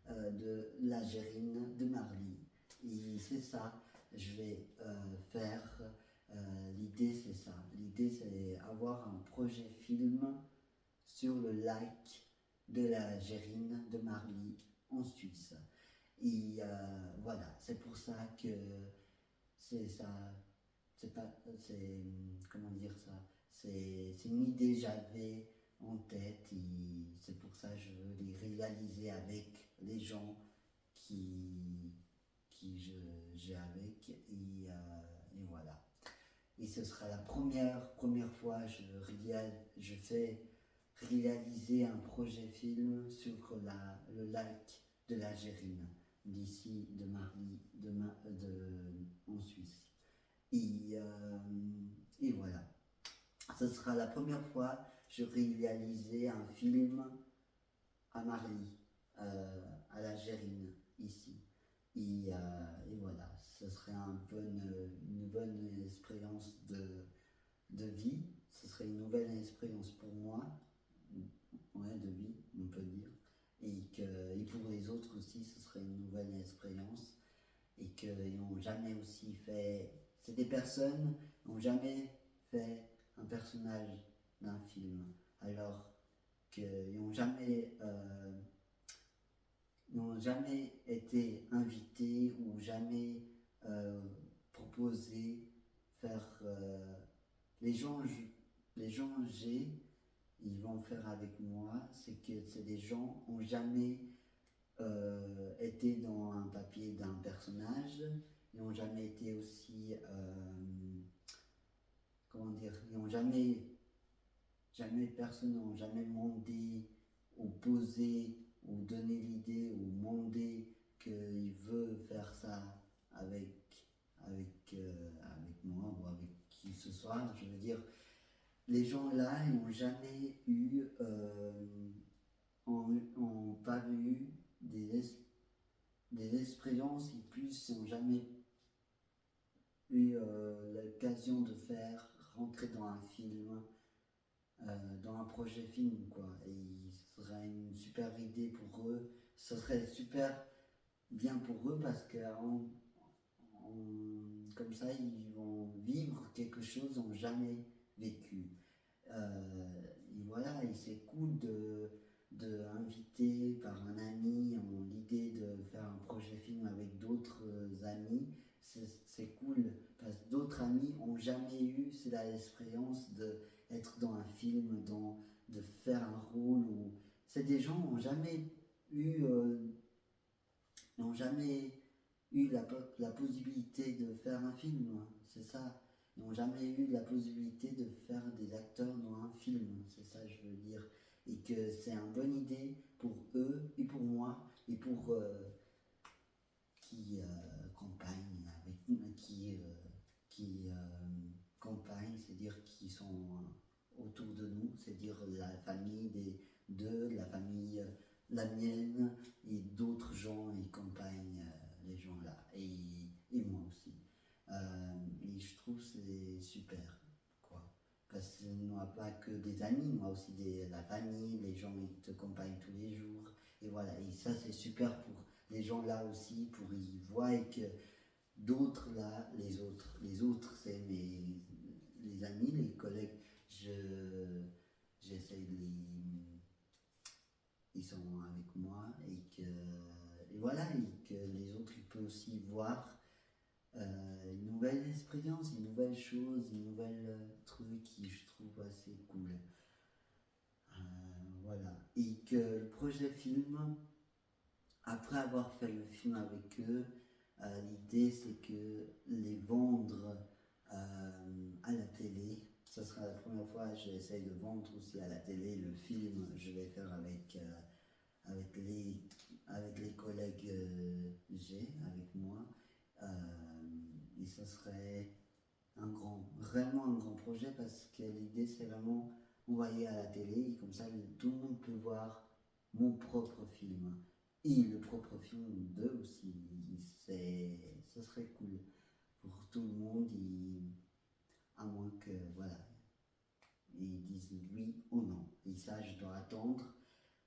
de la Gérine de Marly. Et c'est ça, je vais faire. L'idée c'est ça. L'idée c'est avoir un projet film sur le lac de la Gérine de Marly en Suisse. Et voilà, c'est pour ça que c'est ça. C'est pas, c'est, comment dire ça, c'est une idée que j'avais en tête et c'est pour ça que je veux les réaliser avec les gens qui j'ai avec et voilà. Et ce sera la première fois que je fais réaliser un projet film sur le lac de la Gérine, d'ici de Marly, en Suisse. Et voilà. Ce sera la première fois que je réalisais un film à Marly, à la Gérine, ici. Et voilà, ce serait une bonne expérience de vie. Ce serait une nouvelle expérience pour moi, ouais, de vie, on peut dire. Et pour les autres aussi, ce serait une nouvelle expérience. Et qu'ils n'ont jamais aussi fait. C'est des personnes qui n'ont jamais fait un personnage d'un film, alors qu'ils n'ont jamais été invités ou jamais proposé faire. Les gens ils vont faire avec moi, c'est que c'est des gens qui n'ont jamais été dans un papier d'un personnage, ils n'ont jamais été aussi, comment dire, ils n'ont jamais personne n'ont jamais demandé ou posé ou donné l'idée ou demandé qu'il veut faire ça avec moi ou avec qui ce soit. Je veux dire, les gens là, ils n'ont jamais eu, ont pas eu des expériences et plus ils n'ont jamais eu l'occasion de faire rentrer dans un film, dans un projet film, quoi. Et ce serait une super idée pour eux, ce serait super bien pour eux parce que comme ça ils vont vivre quelque chose qu'ils n'ont jamais vécu. Et voilà, et c'est cool de inviter par un ami l'idée de faire un projet film avec d'autres amis. C'est cool parce que d'autres amis n'ont jamais eu l'expérience d'être dans un film, de faire un rôle. C'est des gens qui n'ont jamais eu la possibilité de faire un film, hein. C'est ça. Ils n'ont jamais eu la possibilité de faire des acteurs dans un film, c'est ça que je veux dire. Et que c'est une bonne idée pour eux et pour moi et pour qui campagnent avec qui campagnent, c'est-à-dire qui sont autour de nous, c'est-à-dire la famille des deux, la famille la mienne et d'autres gens, ils campagnent les gens là et moi aussi. Et je trouve que c'est super, quoi. Parce que nous n'avons pas que des amis, nous avons aussi la famille, les gens ils te accompagnent tous les jours. Et voilà, et ça c'est super pour les gens là aussi, pour y voir que d'autres là, les autres c'est les amis, les collègues, j'essaie de ils sont avec moi et voilà, et que les autres ils peuvent aussi voir une nouvelle expérience, une nouvelle chose, une nouvelle truc qui je trouve assez cool. Voilà. Et que le projet film, après avoir fait le film avec eux, l'idée c'est que les vendre à la télé ce sera la première fois, j'essaye de vendre aussi à la télé le film, je vais faire avec les collègues que j'ai avec moi. Et ce serait vraiment un grand projet parce que l'idée c'est vraiment envoyer à la télé et comme ça tout le monde peut voir mon propre film et le propre film d'eux aussi. Ce serait cool pour tout le monde, à moins que voilà, ils disent oui ou non. Et ça, je dois attendre.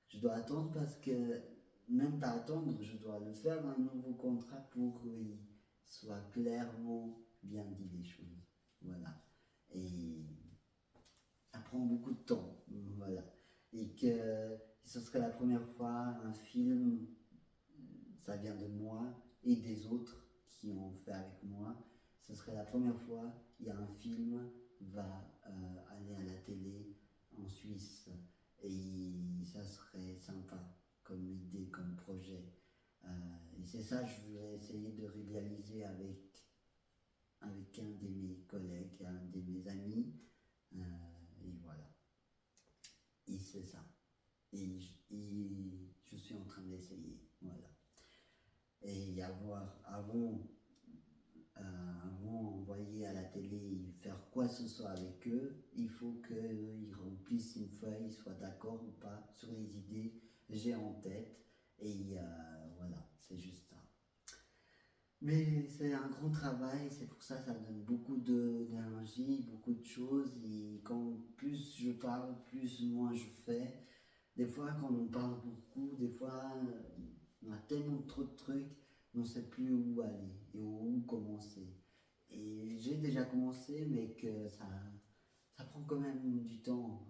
Je dois attendre parce que, même pas attendre, je dois le faire un nouveau contrat pour qu'il soit clairement bien dit les choses. Voilà. Et ça prend beaucoup de temps. Voilà. Et que ce serait la première fois un film, ça vient de moi et des autres qui ont fait avec moi. Ce serait la première fois il y a un film va aller à la télé en Suisse et ça serait sympa comme idée, comme projet. Et c'est ça que je voulais essayer de réaliser avec un de mes collègues, un de mes amis. Et voilà. Et c'est ça. Et je suis en train d'essayer. Voilà. Et avant envoyer à la télé, faire quoi que ce soit avec eux, il faut qu'ils remplissent une feuille, soient d'accord ou pas sur les idées que j'ai en tête. Et voilà, c'est juste ça. Mais c'est un grand travail, c'est pour ça que ça me donne beaucoup d'énergie, beaucoup de choses. Et quand plus je parle, plus moins je fais. Des fois, quand on parle beaucoup, des fois, on a tellement trop de trucs, on ne sait plus où aller et où commencer. Et j'ai déjà commencé, mais que ça prend quand même du temps.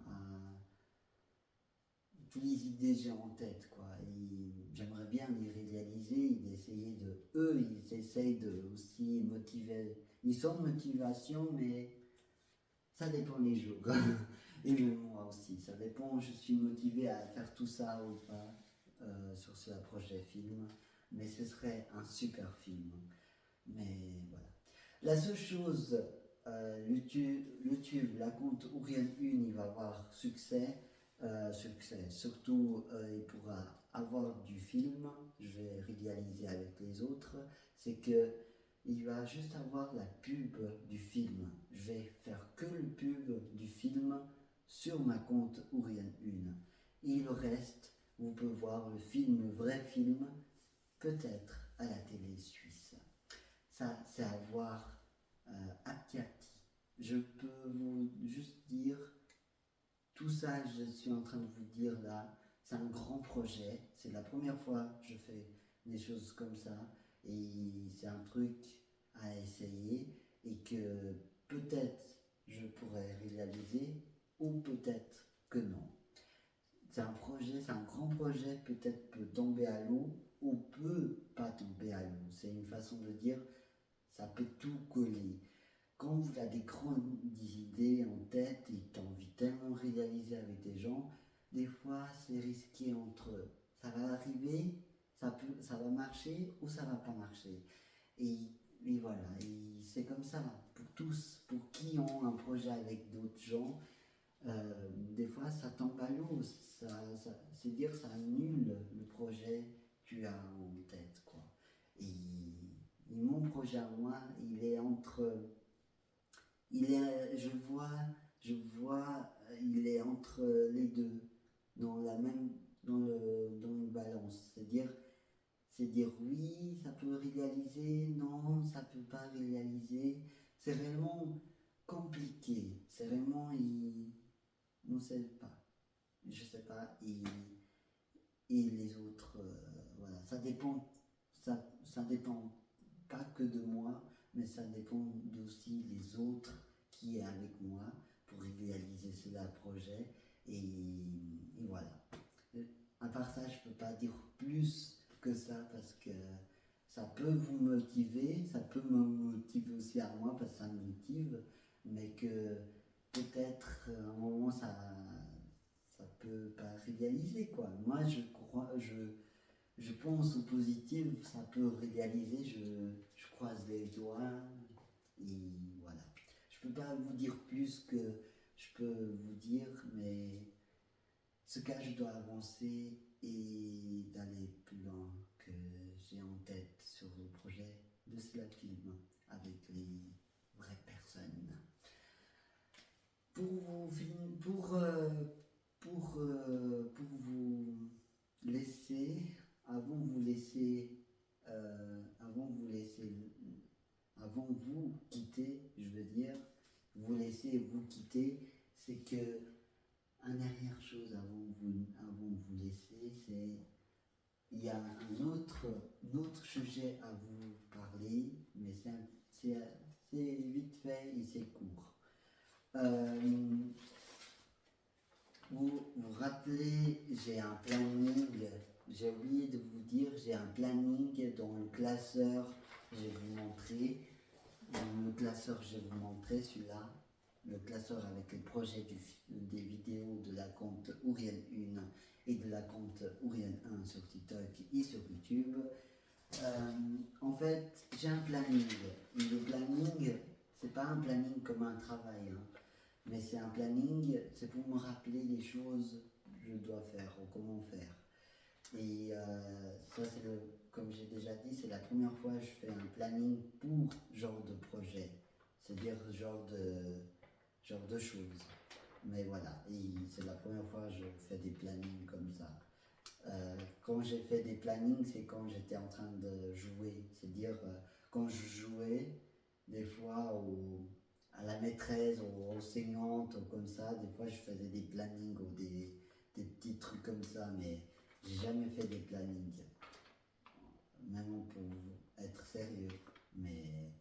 Toutes les idées que j'ai en tête, quoi. Et j'aimerais bien les réaliser, d'essayer eux, ils essayent de aussi motiver. Ils sont de motivation, mais ça dépend les jours. Et même moi aussi, ça dépend, je suis motivé à faire tout ça ou pas sur ce projet film. Mais ce serait un super film. Mais voilà. La seule chose, le tube, la compte Ourian 1, il va avoir succès. Surtout, il pourra avoir du film, je vais réaliser avec les autres, c'est que il va juste avoir la pub du film. Je vais faire que le pub du film sur ma compte Ourian 1. Et le reste, vous pouvez voir le film, le vrai film, peut-être à la télé suisse. Ça, c'est à voir à petit à petit. Je peux vous juste dire, tout ça que je suis en train de vous dire là, c'est un grand projet. C'est la première fois que je fais des choses comme ça. Et c'est un truc à essayer et que peut-être je pourrais réaliser ou peut-être que non. C'est un projet, c'est un grand projet, peut-être peut tomber à l'eau ou peut pas tomber à l'eau. C'est une façon de dire, ça peut tout coller. Quand vous avez des grandes idées en tête et tu as envie tellement réaliser avec des gens, des fois c'est risqué entre ça va arriver, ça va marcher ou ça va pas marcher. Et, et voilà, et c'est comme ça pour tous, pour qui ont un projet avec d'autres gens. Des fois ça tombe à l'eau, c'est dire ça annule le projet que tu as en tête, quoi. Et mon projet à moi, je vois, il est entre les deux, dans la même, dans une balance. C'est dire oui, ça peut réaliser, non, ça peut pas réaliser. C'est vraiment compliqué. C'est vraiment, on sait pas. Je sais pas. Et les autres, voilà, ça dépend pas que de moi, mais ça dépend aussi des autres qui est avec moi pour réaliser ce projet. Et voilà. À part ça, je peux pas dire plus que ça parce que ça peut vous motiver, ça peut me motiver aussi à moi parce que ça me motive, mais que peut-être à un moment ça peut pas réaliser, quoi. Moi, je pense au positif, ça peut réaliser, je croise les doigts et voilà. Je peux pas vous dire plus que je peux vous dire, mais ce cas, je dois avancer et d'aller plus loin que j'ai en tête sur le projet de cela film avec les vraies personnes. Pour vous, pour vous laisser, avant de vous laisser, avant de vous laisser, avant de vous quitter, je veux dire, vous laisser et vous quitter, c'est que un dernière chose avant de vous laisser, c'est il y a un autre sujet à vous parler, mais c'est vite fait et c'est court. Vous vous rappelez, j'ai un planning, j'ai oublié de vous dire, j'ai un planning dans le classeur, je vais vous montrer. Dans le classeur, je vais vous montrer celui-là, le classeur avec les projets des vidéos de la compte Ouriel1 et de la compte Ouriel1 sur TikTok et sur YouTube. En fait, j'ai un planning. Et le planning, c'est pas un planning comme un travail, hein, mais c'est un planning, c'est pour me rappeler les choses que je dois faire ou comment faire. Et ça, comme j'ai déjà dit, c'est la première fois que je fais un planning pour genre de projet, c'est-à-dire genre de choses. Mais voilà, et c'est la première fois que je fais des plannings comme ça. Quand j'ai fait des plannings, c'est quand j'étais en train de jouer, c'est-à-dire quand je jouais, des fois à la maîtresse, aux enseignantes, ou comme ça, des fois je faisais des plannings ou des petits trucs comme ça, mais j'ai jamais fait des plannings, même pour être sérieux, mais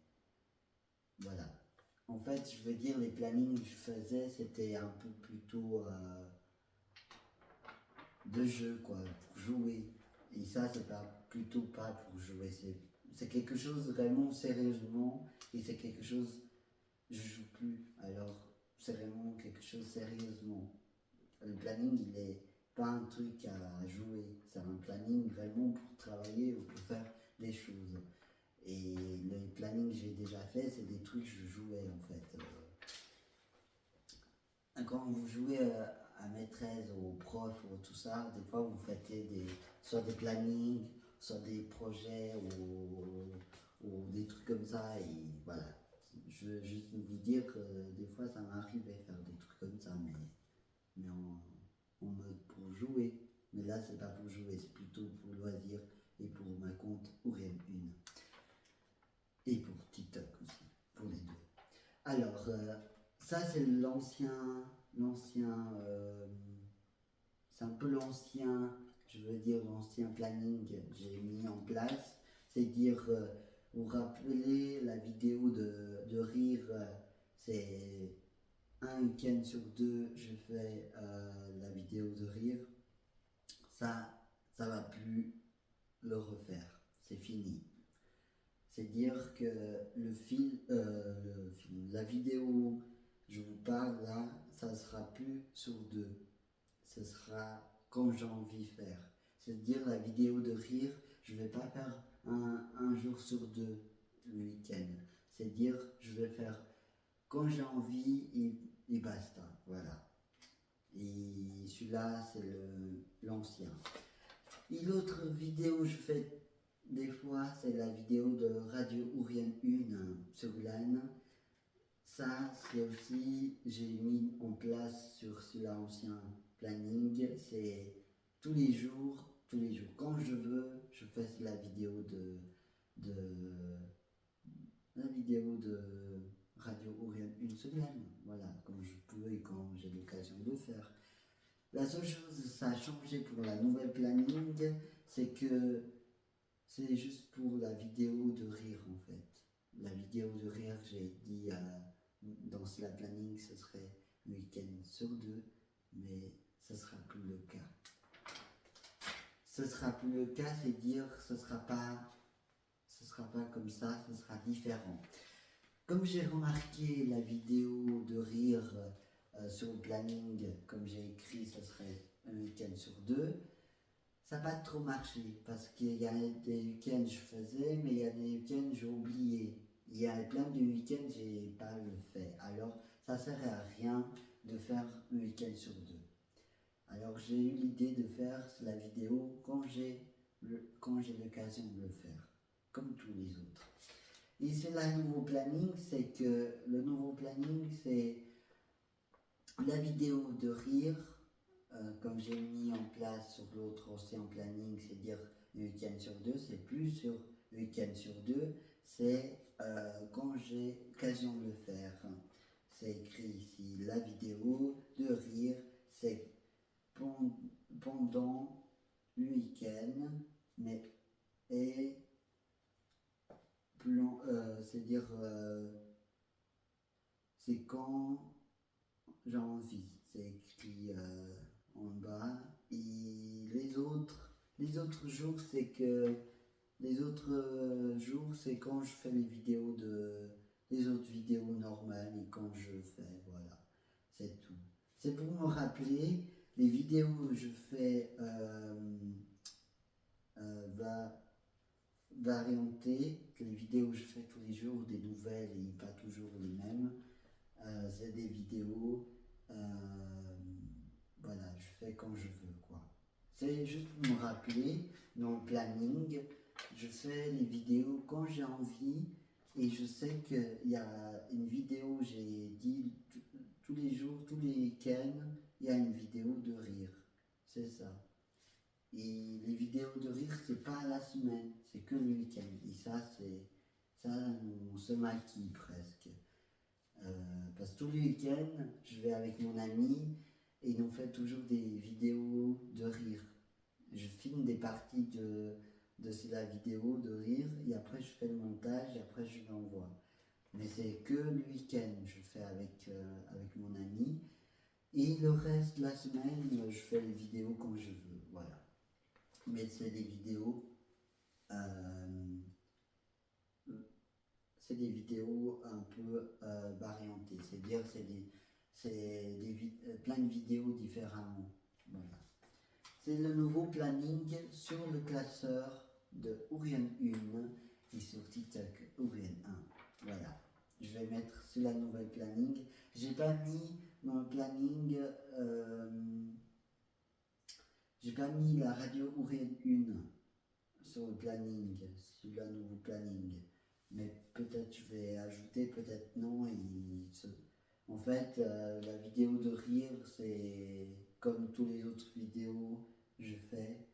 voilà. En fait, je veux dire, les plannings que je faisais, c'était un peu plutôt de jeu, quoi, pour jouer. Et ça, c'est plutôt pas pour jouer, c'est quelque chose vraiment sérieusement, et c'est quelque chose, je joue plus, alors c'est vraiment quelque chose sérieusement. Le planning, il est pas un truc à jouer, c'est un planning vraiment pour travailler ou pour faire des choses. Et les plannings que j'ai déjà fait, c'est des trucs que je jouais en fait. Quand vous jouez à maîtresse ou au prof ou tout ça, des fois vous faites soit des plannings, soit des projets ou des trucs comme ça. Et voilà. Je veux juste vous dire que des fois ça m'arrive de faire des trucs comme ça, mais en mode pour jouer. Mais là, c'est pas pour jouer, c'est plutôt pour loisir et pour ma compte Ouriel1. Et pour TikTok aussi, pour les deux. Alors, ça c'est c'est un peu l'ancien, je veux dire l'ancien planning que j'ai mis en place. C'est dire, vous rappelez la vidéo de rire, c'est un week-end sur deux, je fais la vidéo de rire. Ça va plus le refaire, c'est fini. C'est dire que la vidéo, je vous parle là, ça sera plus sur deux. Ce sera quand j'ai envie de faire. C'est-à-dire la vidéo de rire, je vais pas faire un jour sur deux le week-end. C'est-à-dire je vais faire quand j'ai envie et basta. Voilà. Et celui-là, c'est l'ancien. Et l'autre vidéo que je fais des fois, c'est la vidéo de Radio Ouriel1 sur LAN. Ça, c'est aussi, j'ai mis en place sur l'ancien planning, c'est tous les jours, quand je veux, je fais la vidéo de Radio Ouriel1 sur LAN. Voilà, comme je peux et quand j'ai l'occasion de le faire. La seule chose, ça a changé pour la nouvelle planning, c'est que c'est juste pour la vidéo de rire en fait. La vidéo de rire, j'ai dit dans la planning, ce serait week-end sur deux, mais ce sera plus le cas. Ce sera plus le cas, c'est dire ce sera pas comme ça, ce sera différent. Comme j'ai remarqué la vidéo de rire sur le planning, comme j'ai écrit, ce serait un week-end sur deux. Ça n'a pas trop marché parce qu'il y a des week-ends je faisais, mais il y a des week-ends j'ai oublié. Il y a plein de week-ends, j'ai pas le fait. Alors, ça sert à rien de faire un week-end sur deux. Alors, j'ai eu l'idée de faire la vidéo quand j'ai l'occasion de le faire, comme tous les autres. Et c'est le nouveau planning, c'est la vidéo de rire, comme j'ai mis en place sur l'autre ancien planning, c'est-à-dire un week-end sur deux, c'est plus sur un week-end sur deux, c'est quand j'ai l'occasion de le faire. C'est écrit ici, la vidéo de rire, c'est pendant le week-end, mais et c'est-à-dire c'est quand j'ai envie, c'est écrit en bas. Et les autres jours, c'est quand je fais les autres vidéos normales et quand je fais, voilà, c'est tout. C'est pour me rappeler, les vidéos que je fais varianter, les vidéos que je fais tous les jours, des nouvelles et pas toujours les mêmes. C'est des vidéos, voilà, je fais quand je veux, quoi. C'est juste pour me rappeler, dans le planning, je fais les vidéos quand j'ai envie et je sais qu'il y a une vidéo, j'ai dit tous les jours, tous les week-ends, il y a une vidéo de rire. C'est ça. Et les vidéos de rire, c'est pas la semaine, c'est que le week-end. Et ça, on se maquille presque. Parce que tous les week-ends, je vais avec mon ami et on fait toujours des vidéos de rire. Je filme des parties de la vidéo de rire et après je fais le montage et après je l'envoie. Mais c'est que le week-end, je fais avec mon ami. Et le reste de la semaine, je fais les vidéos quand je veux. Voilà. Mais c'est des vidéos un peu variantées, c'est-à-dire plein de vidéos différemment. Voilà. C'est le nouveau planning sur le classeur de Ourian 1 et sur TikTok Ourian 1. Voilà. Je vais mettre sur la nouvelle planning. J'ai pas mis dans le planning, j'ai pas mis la radio Ourian 1 sur le planning, sur le nouveau planning. Mais peut-être je vais ajouter, peut-être non. En fait, la vidéo de rire, c'est comme tous les autres vidéos que je fais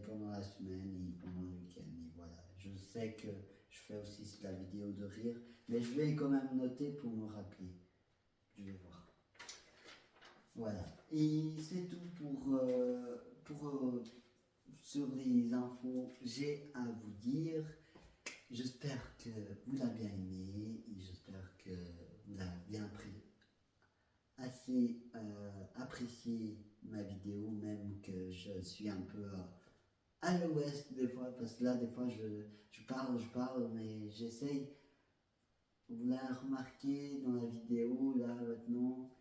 pendant la semaine et pendant le week-end. Et voilà, je sais que je fais aussi la vidéo de rire, mais je vais quand même noter pour me rappeler. Je vais voir. Voilà. Et c'est tout sur les infos j'ai à vous dire. J'espère que vous l'avez bien aimé et j'espère que vous avez bien apprécié ma vidéo, même que je suis un peu à l'ouest des fois, parce que là des fois je parle, mais j'essaye, vous l'avez remarqué dans la vidéo, là maintenant,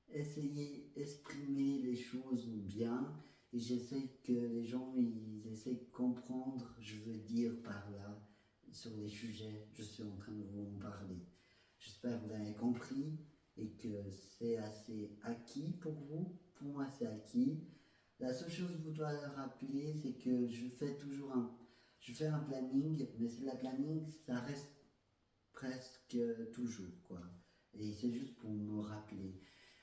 essayer d'exprimer les choses bien et j'essaie que les gens ils essaient de comprendre je veux dire par là sur les sujets que je suis en train de vous en parler. J'espère que vous avez compris et que c'est assez acquis pour vous. Pour moi c'est acquis. La seule chose que vous devez rappeler c'est que je fais un planning, mais c'est la planning ça reste presque toujours quoi. Et c'est juste pour me rappeler.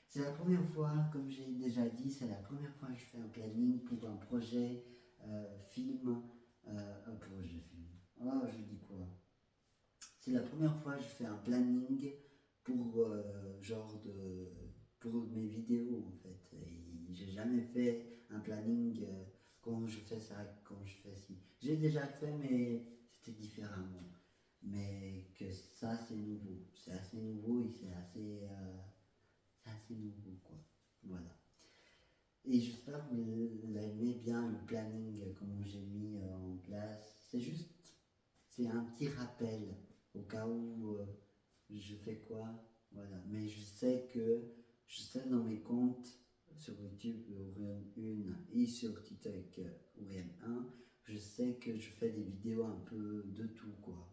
C'est la première fois, comme j'ai déjà dit, c'est la première fois que je fais un planning pour un projet film. Un projet film. Oh, je dis quoi? C'est la première fois que je fais un planning pour pour mes vidéos en fait. Et j'ai jamais fait un planning quand je fais ça, quand je fais ci. J'ai déjà fait, mais c'était différemment. Mais que ça, c'est nouveau. C'est assez nouveau et c'est assez nouveau, quoi. Voilà. Et j'espère que vous aimez bien le planning, comment j'ai mis en place. C'est un petit rappel au cas où je fais quoi. Voilà. Mais je sais dans mes comptes sur YouTube Ourian 1 et sur TikTok Ourian 1, je sais que je fais des vidéos un peu de tout, quoi.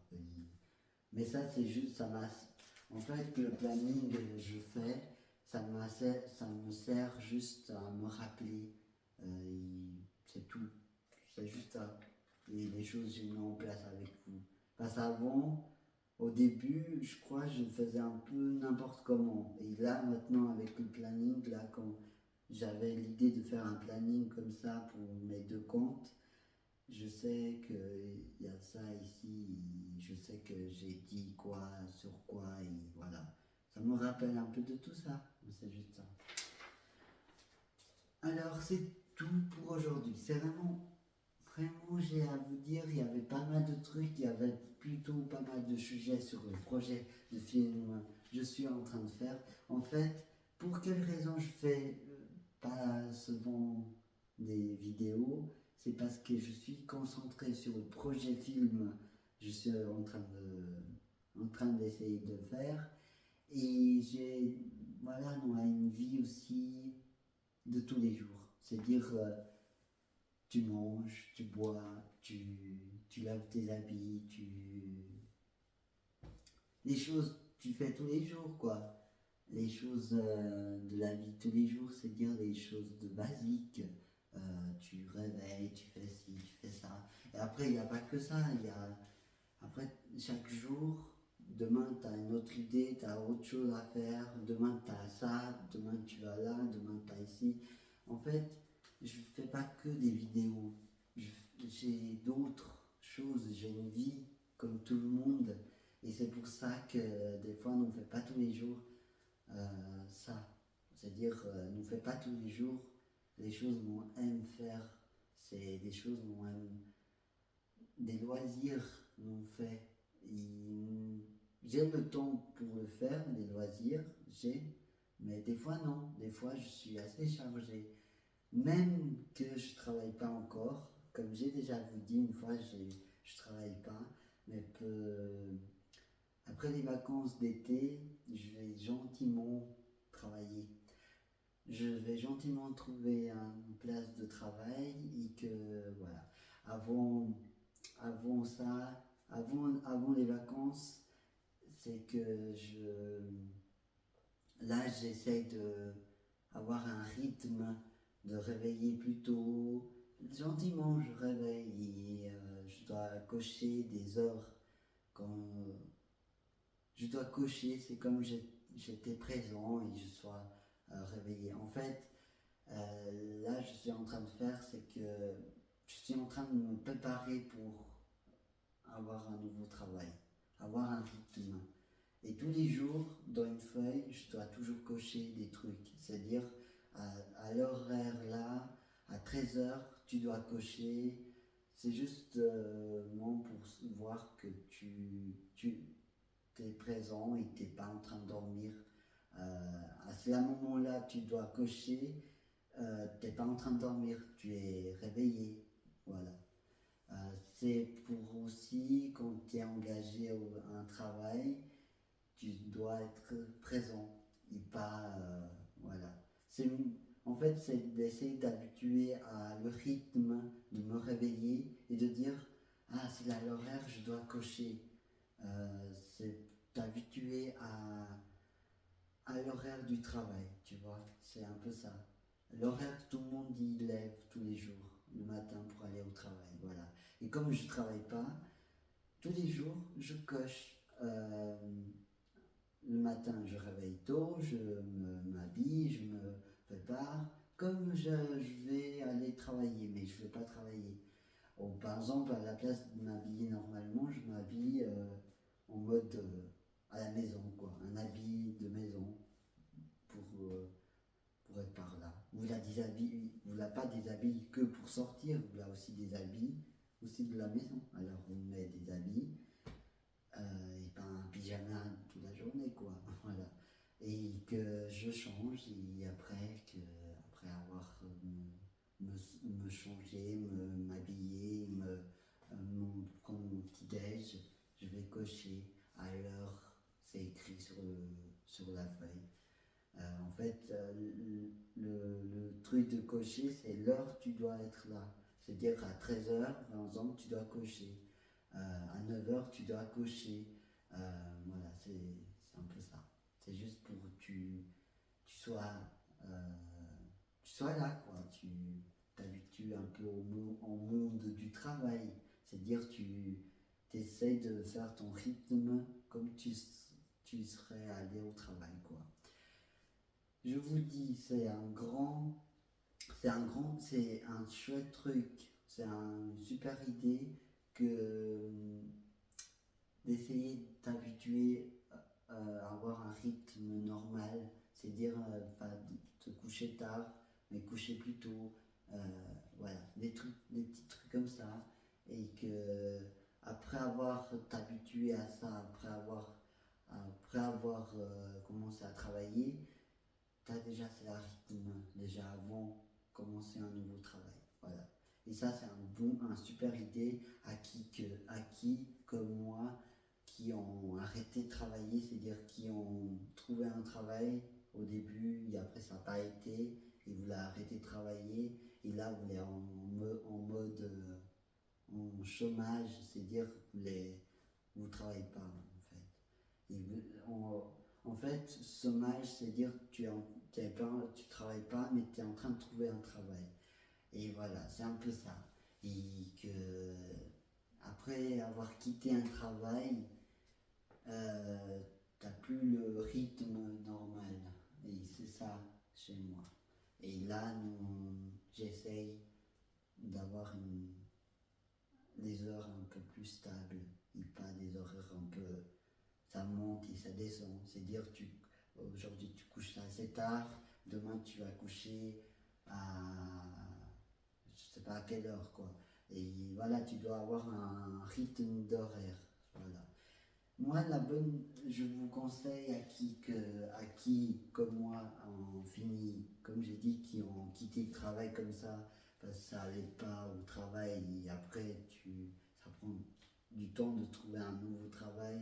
Mais ça, c'est juste, ça m'a. En fait, le planning que je fais, ça me sert juste à me rappeler. C'est tout. C'est juste ça. Et les choses que j'ai mis en place avec vous. Parce qu'avant, au début, je crois que je faisais un peu n'importe comment. Et là, maintenant, avec le planning, là, quand j'avais l'idée de faire un planning comme ça pour mes deux comptes, je sais qu'il y a ça ici, je sais que j'ai dit quoi, sur quoi, et voilà. Ça me rappelle un peu de tout ça, mais c'est juste ça. Alors, c'est tout pour aujourd'hui. C'est vraiment, j'ai à vous dire, il y avait pas mal de trucs, il y avait plutôt pas mal de sujets sur le projet de film que je suis en train de faire. En fait, pour quelle raison je fais pas souvent des vidéos, c'est parce que je suis concentré sur le projet film que je suis en train d'essayer de faire. Et j'ai, voilà, on a une vie aussi de tous les jours. C'est-à-dire, tu manges, tu bois, tu laves tes habits, les choses tu fais tous les jours, quoi. Les choses de la vie de tous les jours, c'est-à-dire les choses de basiques. Tu réveilles, tu fais ci, tu fais ça. Et après, il n'y a pas que ça. Après, chaque jour, demain, tu as une autre idée, tu as autre chose à faire. Demain, tu as ça. Demain, tu vas là. Demain, tu as ici. En fait, je ne fais pas que des vidéos. J'ai d'autres choses. J'ai une vie comme tout le monde. Et c'est pour ça que des fois, on ne fait pas tous les jours ça. C'est-à-dire, on ne fait pas tous les jours les choses qu'on aime faire. C'est des choses qu'on aime, des loisirs qu'on fait. J'ai le temps pour le faire, les loisirs, mais des fois non. Des fois, je suis assez chargé. Même que je travaille pas encore, comme j'ai déjà vous dit une fois, je travaille pas, mais après les vacances d'été, je vais gentiment travailler. Je vais gentiment trouver une place de travail et que voilà. Avant, avant ça, avant les vacances, c'est que là j'essaie de avoir un rythme de réveiller plus tôt. Gentiment, je réveille et je dois cocher des heures quand je dois cocher. C'est comme j'étais présent et je sois réveillé. En fait, là, je suis en train de faire, c'est que je suis en train de me préparer pour avoir un nouveau travail, avoir un rythme. Et tous les jours, dans une feuille, je dois toujours cocher des trucs. C'est-à-dire, à l'horaire là, à 13h, tu dois cocher. C'est juste pour voir que tu es présent et que tu n'es pas en train de dormir. À ce moment-là, tu dois cocher. Tu n'es pas en train de dormir, tu es réveillé. Voilà. C'est pour aussi, quand tu es engagé à un travail, tu dois être présent et pas. Voilà. En fait, c'est d'essayer d'habituer à le rythme, de me réveiller et de dire ah, c'est là l'horaire, je dois cocher. C'est t'habituer à l'horaire du travail, tu vois. C'est un peu ça. L'horaire que tout le monde y lève tous les jours, le matin pour aller au travail. Voilà. Et comme je ne travaille pas, tous les jours, je coche. Le matin, je réveille tôt, je m'habille, je me prépare, comme je vais aller travailler, mais je ne vais pas travailler. Par exemple, à la place de m'habiller normalement, je m'habille en mode à la maison, quoi, un habit de maison pour être par là. Vous n'avez pas des habits que pour sortir, vous avez aussi des habits aussi de la maison. Alors on met des habits et pas un pyjama toute la journée, quoi. Voilà. Et que je change et après avoir me changer, m'habiller, prendre mon petit déj, je vais cocher à l'heure, c'est écrit sur la feuille. En fait, le truc de cocher, c'est l'heure tu dois être là. C'est-à-dire à 13h, par exemple, tu dois cocher. À 9h, tu dois cocher. Voilà, c'est un peu ça. C'est juste pour que tu sois, euh, tu sois là, quoi. Tu t'habitues un peu au monde du travail. C'est-à-dire, tu essaies de faire ton rythme comme tu serais allé au travail, quoi. Je vous dis, c'est un chouette truc, c'est une super idée que d'essayer de t'habituer à avoir un rythme normal, c'est-à-dire pas te coucher tard, mais coucher plus tôt, euh, voilà, des petits trucs comme ça, et que après avoir t'habitué à ça, après avoir commencé à travailler, tu as déjà fait un rythme déjà avant de commencer un nouveau travail. Voilà. Et ça, c'est un super idée à qui, comme moi, qui ont arrêté de travailler, c'est-à-dire qui ont trouvé un travail au début et après ça n'a pas été, et vous l'avez arrêté de travailler, et là vous êtes en mode en chômage, c'est-à-dire que vous ne travaillez pas en fait. En fait, chômage, c'est-à-dire que tu travailles pas, mais tu es en train de trouver un travail. Et voilà, c'est un peu ça. Et que après avoir quitté un travail, t'as plus le rythme normal. Et c'est ça chez moi. Et là, j'essaye d'avoir des heures un peu plus stables et pas des horaires un peu. Ça monte et ça descend. C'est-à-dire, aujourd'hui tu couches assez tard, demain tu vas coucher à je sais pas à quelle heure quoi. Et voilà, tu dois avoir un rythme d'horaire. Voilà. Moi, je vous conseille à qui, comme moi, ont fini, comme j'ai dit, qui ont quitté le travail comme ça, parce que ça n'allait pas au travail, et après, ça prend du temps de trouver un nouveau travail.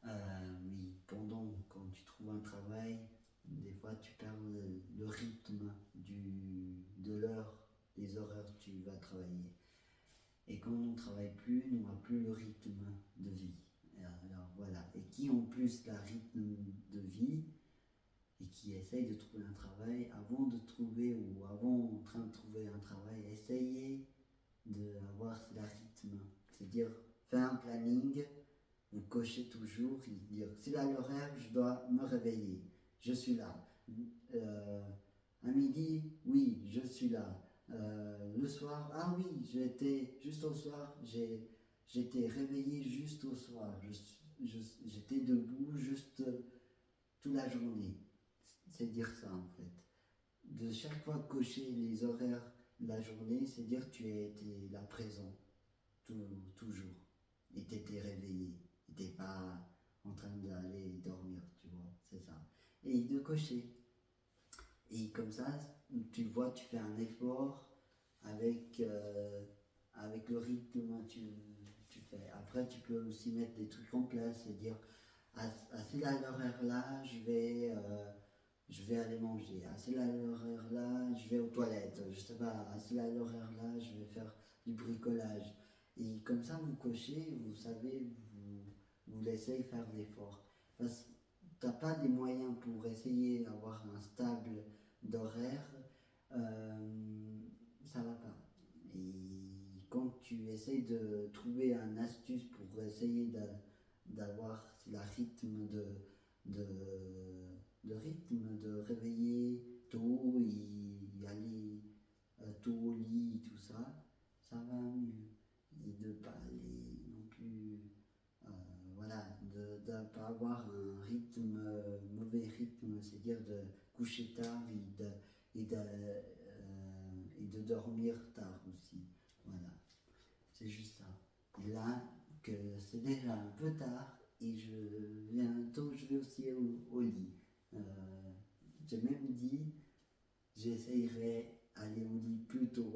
Mais quand tu trouves un travail, des fois, tu perds le rythme de l'heure, des horaires que tu vas travailler. Et quand on ne travaille plus, on n'a plus le rythme de vie. Alors voilà. Et qui ont plus le rythme de vie et qui essayent de trouver un travail, avant de trouver ou avant en train de trouver un travail, essayez d'avoir le rythme. C'est-à-dire, faire un planning, vous cochez toujours, et dire, c'est à l'horaire, je dois me réveiller, je suis là. À midi, oui, je suis là. Le soir, ah oui, j'étais juste au soir, j'étais réveillé juste au soir. J'étais debout juste toute la journée. C'est dire ça en fait. De chaque fois cocher les horaires de la journée, c'est dire que tu étais là présent, toujours. Et tu étais réveillé. Tu n'étais pas en train d'aller dormir, tu vois, c'est ça. Et de cocher. Et comme ça, tu vois, tu fais un effort avec le rythme que tu fais. Après, tu peux aussi mettre des trucs en place et dire, à l'horaire là, je vais aller manger. À l'horaire là, je vais aux toilettes. Je sais pas, à l'horaire là, je vais faire du bricolage. Et comme ça, vous cochez, vous savez, vous laissez faire l'effort. Parce que tu n'as pas des moyens pour essayer d'avoir un stable d'horaire, ça va pas. Et quand tu essayes de trouver une astuce pour essayer d'avoir le rythme de, rythme de réveiller tôt et aller tôt au lit et tout ça, ça va mieux. Et de pas aller non plus voilà, de ne pas avoir un rythme, mauvais rythme, c'est-à-dire de coucher tard et de dormir tard aussi. Voilà, c'est juste ça. Et là, que c'est déjà un peu tard et bientôt je vais aussi au lit. Euh, j'ai même dit, j'essayerai aller au lit plus tôt.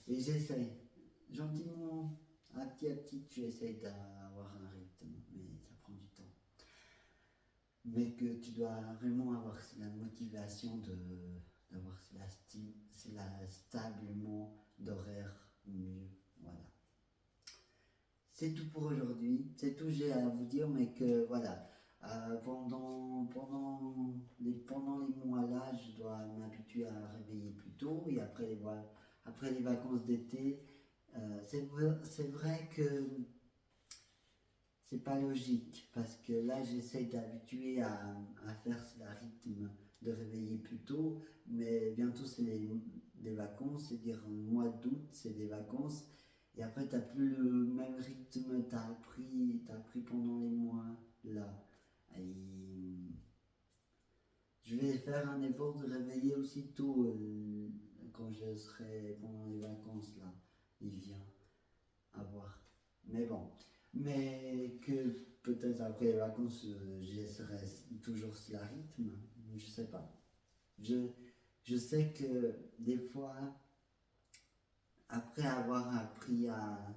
Et j'essaye, gentiment, à petit, tu essayes d'avoir un rythme, mais ça prend du temps. Mais que tu dois vraiment avoir la motivation d'avoir stablement d'horaire mieux. Voilà. c'est tout pour aujourd'hui. C'est tout j'ai à vous dire, mais que voilà, pendant les mois là, je dois m'habituer à réveiller plus tôt et après les vacances d'été, c'est vrai que c'est pas logique parce que là j'essaie d'habituer à faire ce rythme de réveiller plus tôt, mais bientôt c'est les vacances, c'est-à-dire au mois d'août c'est des vacances et après t'as plus le même rythme, t'as appris pendant les mois là. Et je vais faire un effort de réveiller aussitôt quand je serai pendant les vacances là, il vient à voir. Mais bon, mais que peut-être après les vacances, j'essaierai toujours ce rythme, je sais pas. Je, je sais que des fois, après avoir appris à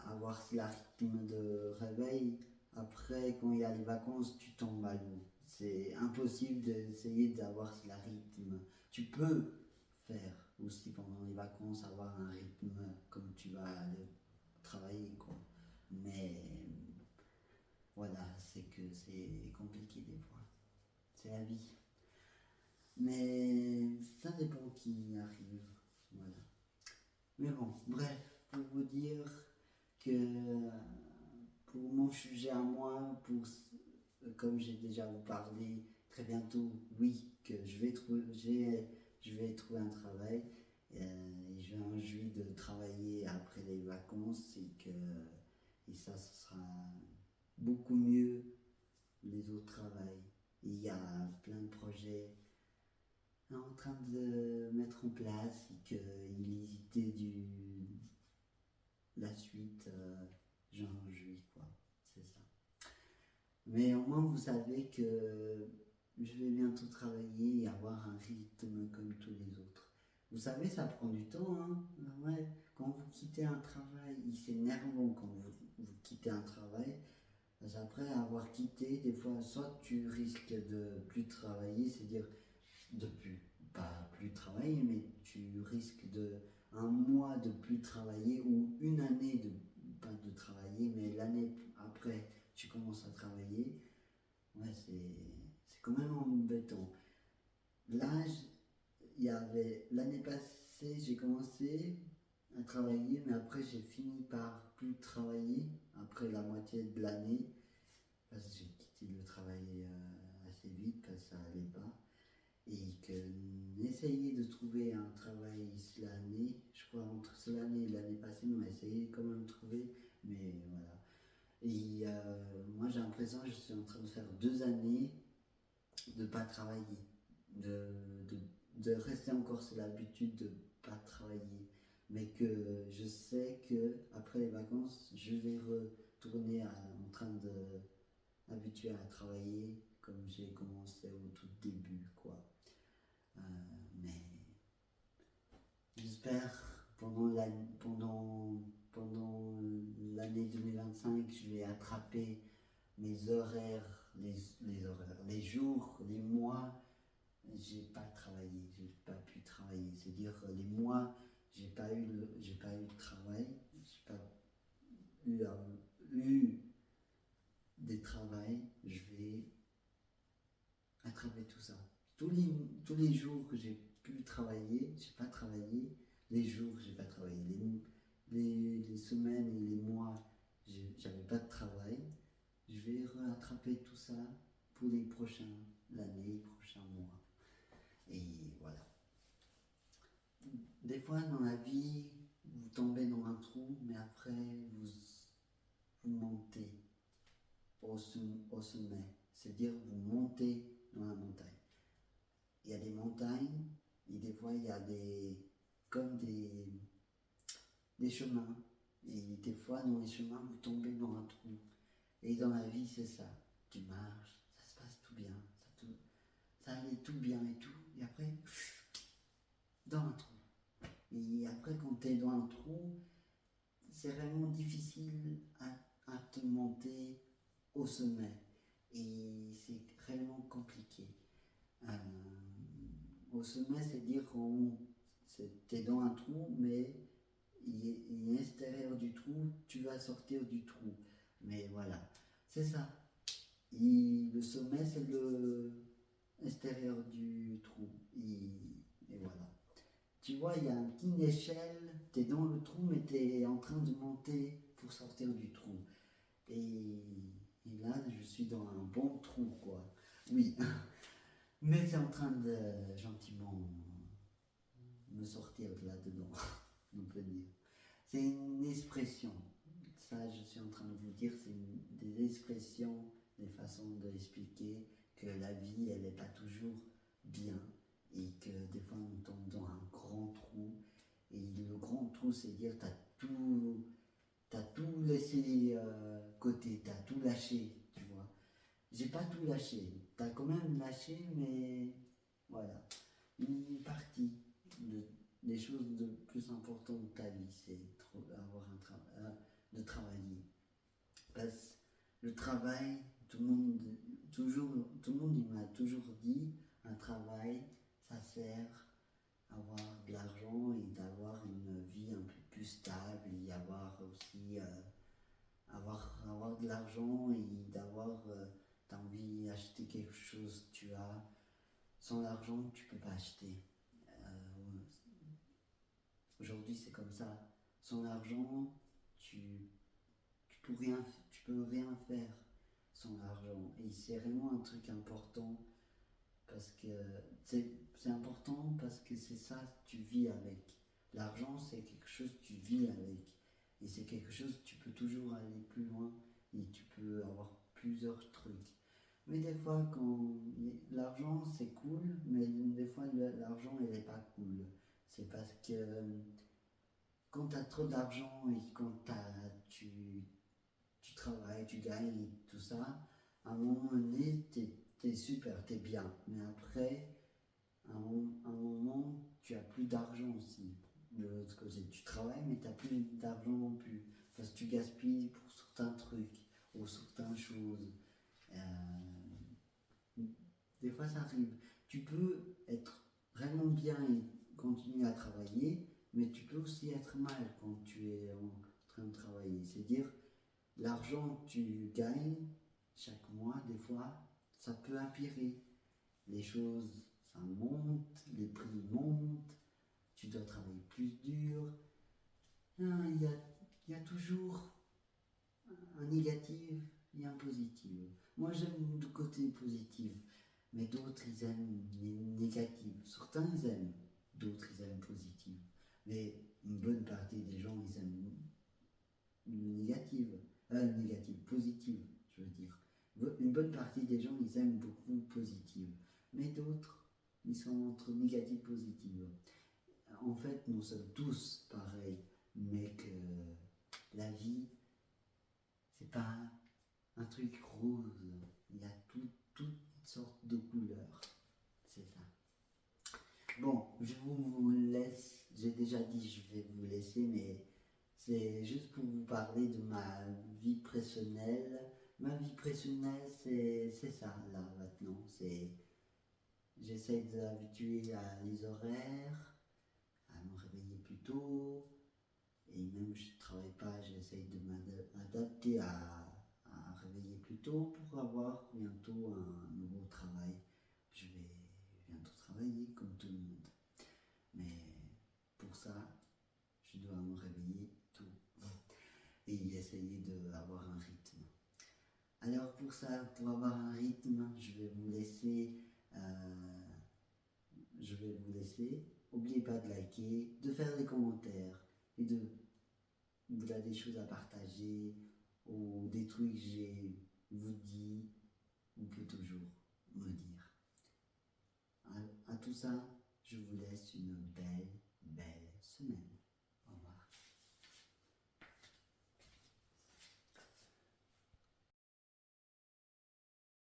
avoir ce rythme de réveil, après quand il y a les vacances, tu tombes à l'eau. C'est impossible d'essayer d'avoir ce rythme. Tu peux faire aussi pendant les vacances, avoir un rythme comme tu vas aller travailler, quoi. Mais voilà, c'est que c'est compliqué des fois. C'est la vie. Mais ça dépend qui arrive. Voilà. Mais bon, bref, pour vous dire que pour mon sujet à moi, comme j'ai déjà vous parlé très bientôt, oui, que je vais trouver un travail. Et je vais envie de travailler après les vacances et ça, ce sera beaucoup mieux les autres travails. Il y a plein de projets en train de mettre en place et qu'il hésitait la suite, j'en jouis quoi, c'est ça. Mais au moins vous savez que je vais bientôt travailler et avoir un rythme comme tous les autres. Vous savez, ça prend du temps, hein. Ouais. Quand vous quittez un travail, c'est énervant quand vous quittez un travail. Parce qu'après avoir quitté, des fois, soit tu risques de plus travailler, c'est-à-dire de plus, pas plus travailler, mais tu risques de un mois de plus travailler ou une année de pas de travailler, mais l'année après tu commences à travailler. Ouais, c'est quand même embêtant. Là, il y avait l'année passée, j'ai commencé à travailler, mais après j'ai fini par plus travailler après la moitié de l'année parce que j'ai quitté le travail assez vite parce que ça allait pas et que essayer de trouver un travail cette année, je crois entre cette année et l'année passée, on a essayé quand même de trouver, mais voilà. Et moi j'ai l'impression que je suis en train de faire 2 années de ne pas travailler, de, de, de rester encore sur l'habitude de ne pas travailler. Mais que je sais que après les vacances, je vais retourner en train de m'habituer à travailler comme j'ai commencé au tout début, quoi. Euh, mais j'espère pendant l'année 2025, je vais attraper mes horaires, les jours, les mois, j'ai pas travaillé, j'ai pas pu travailler. C'est-à-dire les mois, j'ai pas eu de travail, j'ai pas eu des travails, je vais attraper tout ça. Tous les jours que j'ai pu travailler, j'ai pas travaillé. Les jours, j'ai pas travaillé. Les semaines et les mois, j'avais pas de travail. Je vais rattraper tout ça pour l'année, prochains mois. Et voilà. Des fois dans la vie, vous tombez dans un trou, mais après vous montez au sommet. C'est-à-dire vous montez dans la montagne. Il y a des montagnes et des fois il y a comme des chemins. Et des fois dans les chemins vous tombez dans un trou. Et dans la vie c'est ça. Tu marches, ça se passe tout bien, ça allait tout bien et tout. Et après, dans un trou. Et après quand tu es dans un trou, c'est vraiment difficile à te monter au sommet. Et c'est réellement compliqué. Au sommet, c'est dire qu'on t'es dans un trou, mais il extérieur du trou, tu vas sortir du trou. Mais voilà, c'est ça. Le sommet, c'est le extérieur du trou. Et voilà. Tu vois, il y a une échelle, tu es dans le trou, mais tu es en train de monter pour sortir du trou. Et là, je suis dans un bon trou, quoi. Oui, mais c'est en train de gentiment me sortir de là-dedans, on peut dire. C'est une expression. Ça, je suis en train de vous dire, c'est des expressions, des façons d'expliquer que la vie, elle n'est pas toujours bien et que des fois, on tombe dans un grand trou. Et le grand trou, c'est dire, t'as tout laissé côté, t'as tout lâché, tu vois. J'ai pas tout lâché. T'as quand même lâché, mais voilà. Une partie des choses de plus importantes de ta vie, c'est avoir de travailler. Parce que le travail, tout le monde, il m'a toujours dit, un travail, ça sert à avoir de l'argent et d'avoir une vie un peu plus stable, et avoir aussi avoir de l'argent et d'avoir t'as envie d'acheter quelque chose, tu as sans l'argent tu peux pas acheter. Aujourd'hui c'est comme ça, sans l'argent tu, tu peux rien faire sans l'argent et c'est vraiment un truc important parce que c'est important parce que c'est ça tu vis avec. L'argent c'est quelque chose que tu vis avec et c'est quelque chose que tu peux toujours aller plus loin et tu peux avoir plusieurs trucs. Mais des fois, quand l'argent c'est cool, mais des fois l'argent il n'est pas cool. C'est parce que quand tu as trop d'argent et quand tu travailles, tu gagnes et tout ça, à un moment donné, t'es super, t'es bien. Mais après, à un moment, tu as plus d'argent aussi. De l'autre côté, tu travailles, mais tu n'as plus d'argent non plus. Parce que tu gaspilles pour certains trucs ou certaines choses. Euh, des fois, ça arrive. Tu peux être vraiment bien et continuer à travailler, mais tu peux aussi être mal quand tu es en train de travailler. C'est-à-dire, l'argent que tu gagnes chaque mois, des fois, ça peut empirer. Les choses, ça monte, les prix montent, tu dois travailler plus dur. Il y a toujours un négatif et un positif. Moi, j'aime le côté positif, mais d'autres, ils aiment les négatifs. Certains, ils aiment, d'autres, ils aiment positif. Mais une bonne partie des gens, ils aiment le négatif, positif, je veux dire. Une bonne partie des gens, ils aiment beaucoup positif. Mais d'autres, ils sont entre négatif et positif. En fait, nous sommes tous pareils, mais que la vie, c'est pas un truc rose. Il y a toutes sortes de couleurs. C'est ça. Bon, je vous laisse. J'ai déjà dit je vais vous laisser, mais c'est juste pour vous parler de ma vie personnelle. Ma vie personnelle, c'est ça, là, maintenant. J'essaie d'habituer à les horaires, à me réveiller plus tôt. Et même si je ne travaille pas, j'essaie de m'adapter à réveiller plus tôt pour avoir bientôt un nouveau travail. Je vais bientôt travailler comme tout le monde. Mais pour ça, je dois me réveiller tôt et essayer d'avoir un rythme. Alors pour ça, pour avoir un rythme, je vais vous laisser. N'oubliez pas de liker, de faire des commentaires et vous avez des choses à partager ou des trucs que j'ai vous dit, vous pouvez toujours me dire. À tout ça, je vous laisse une belle semaine.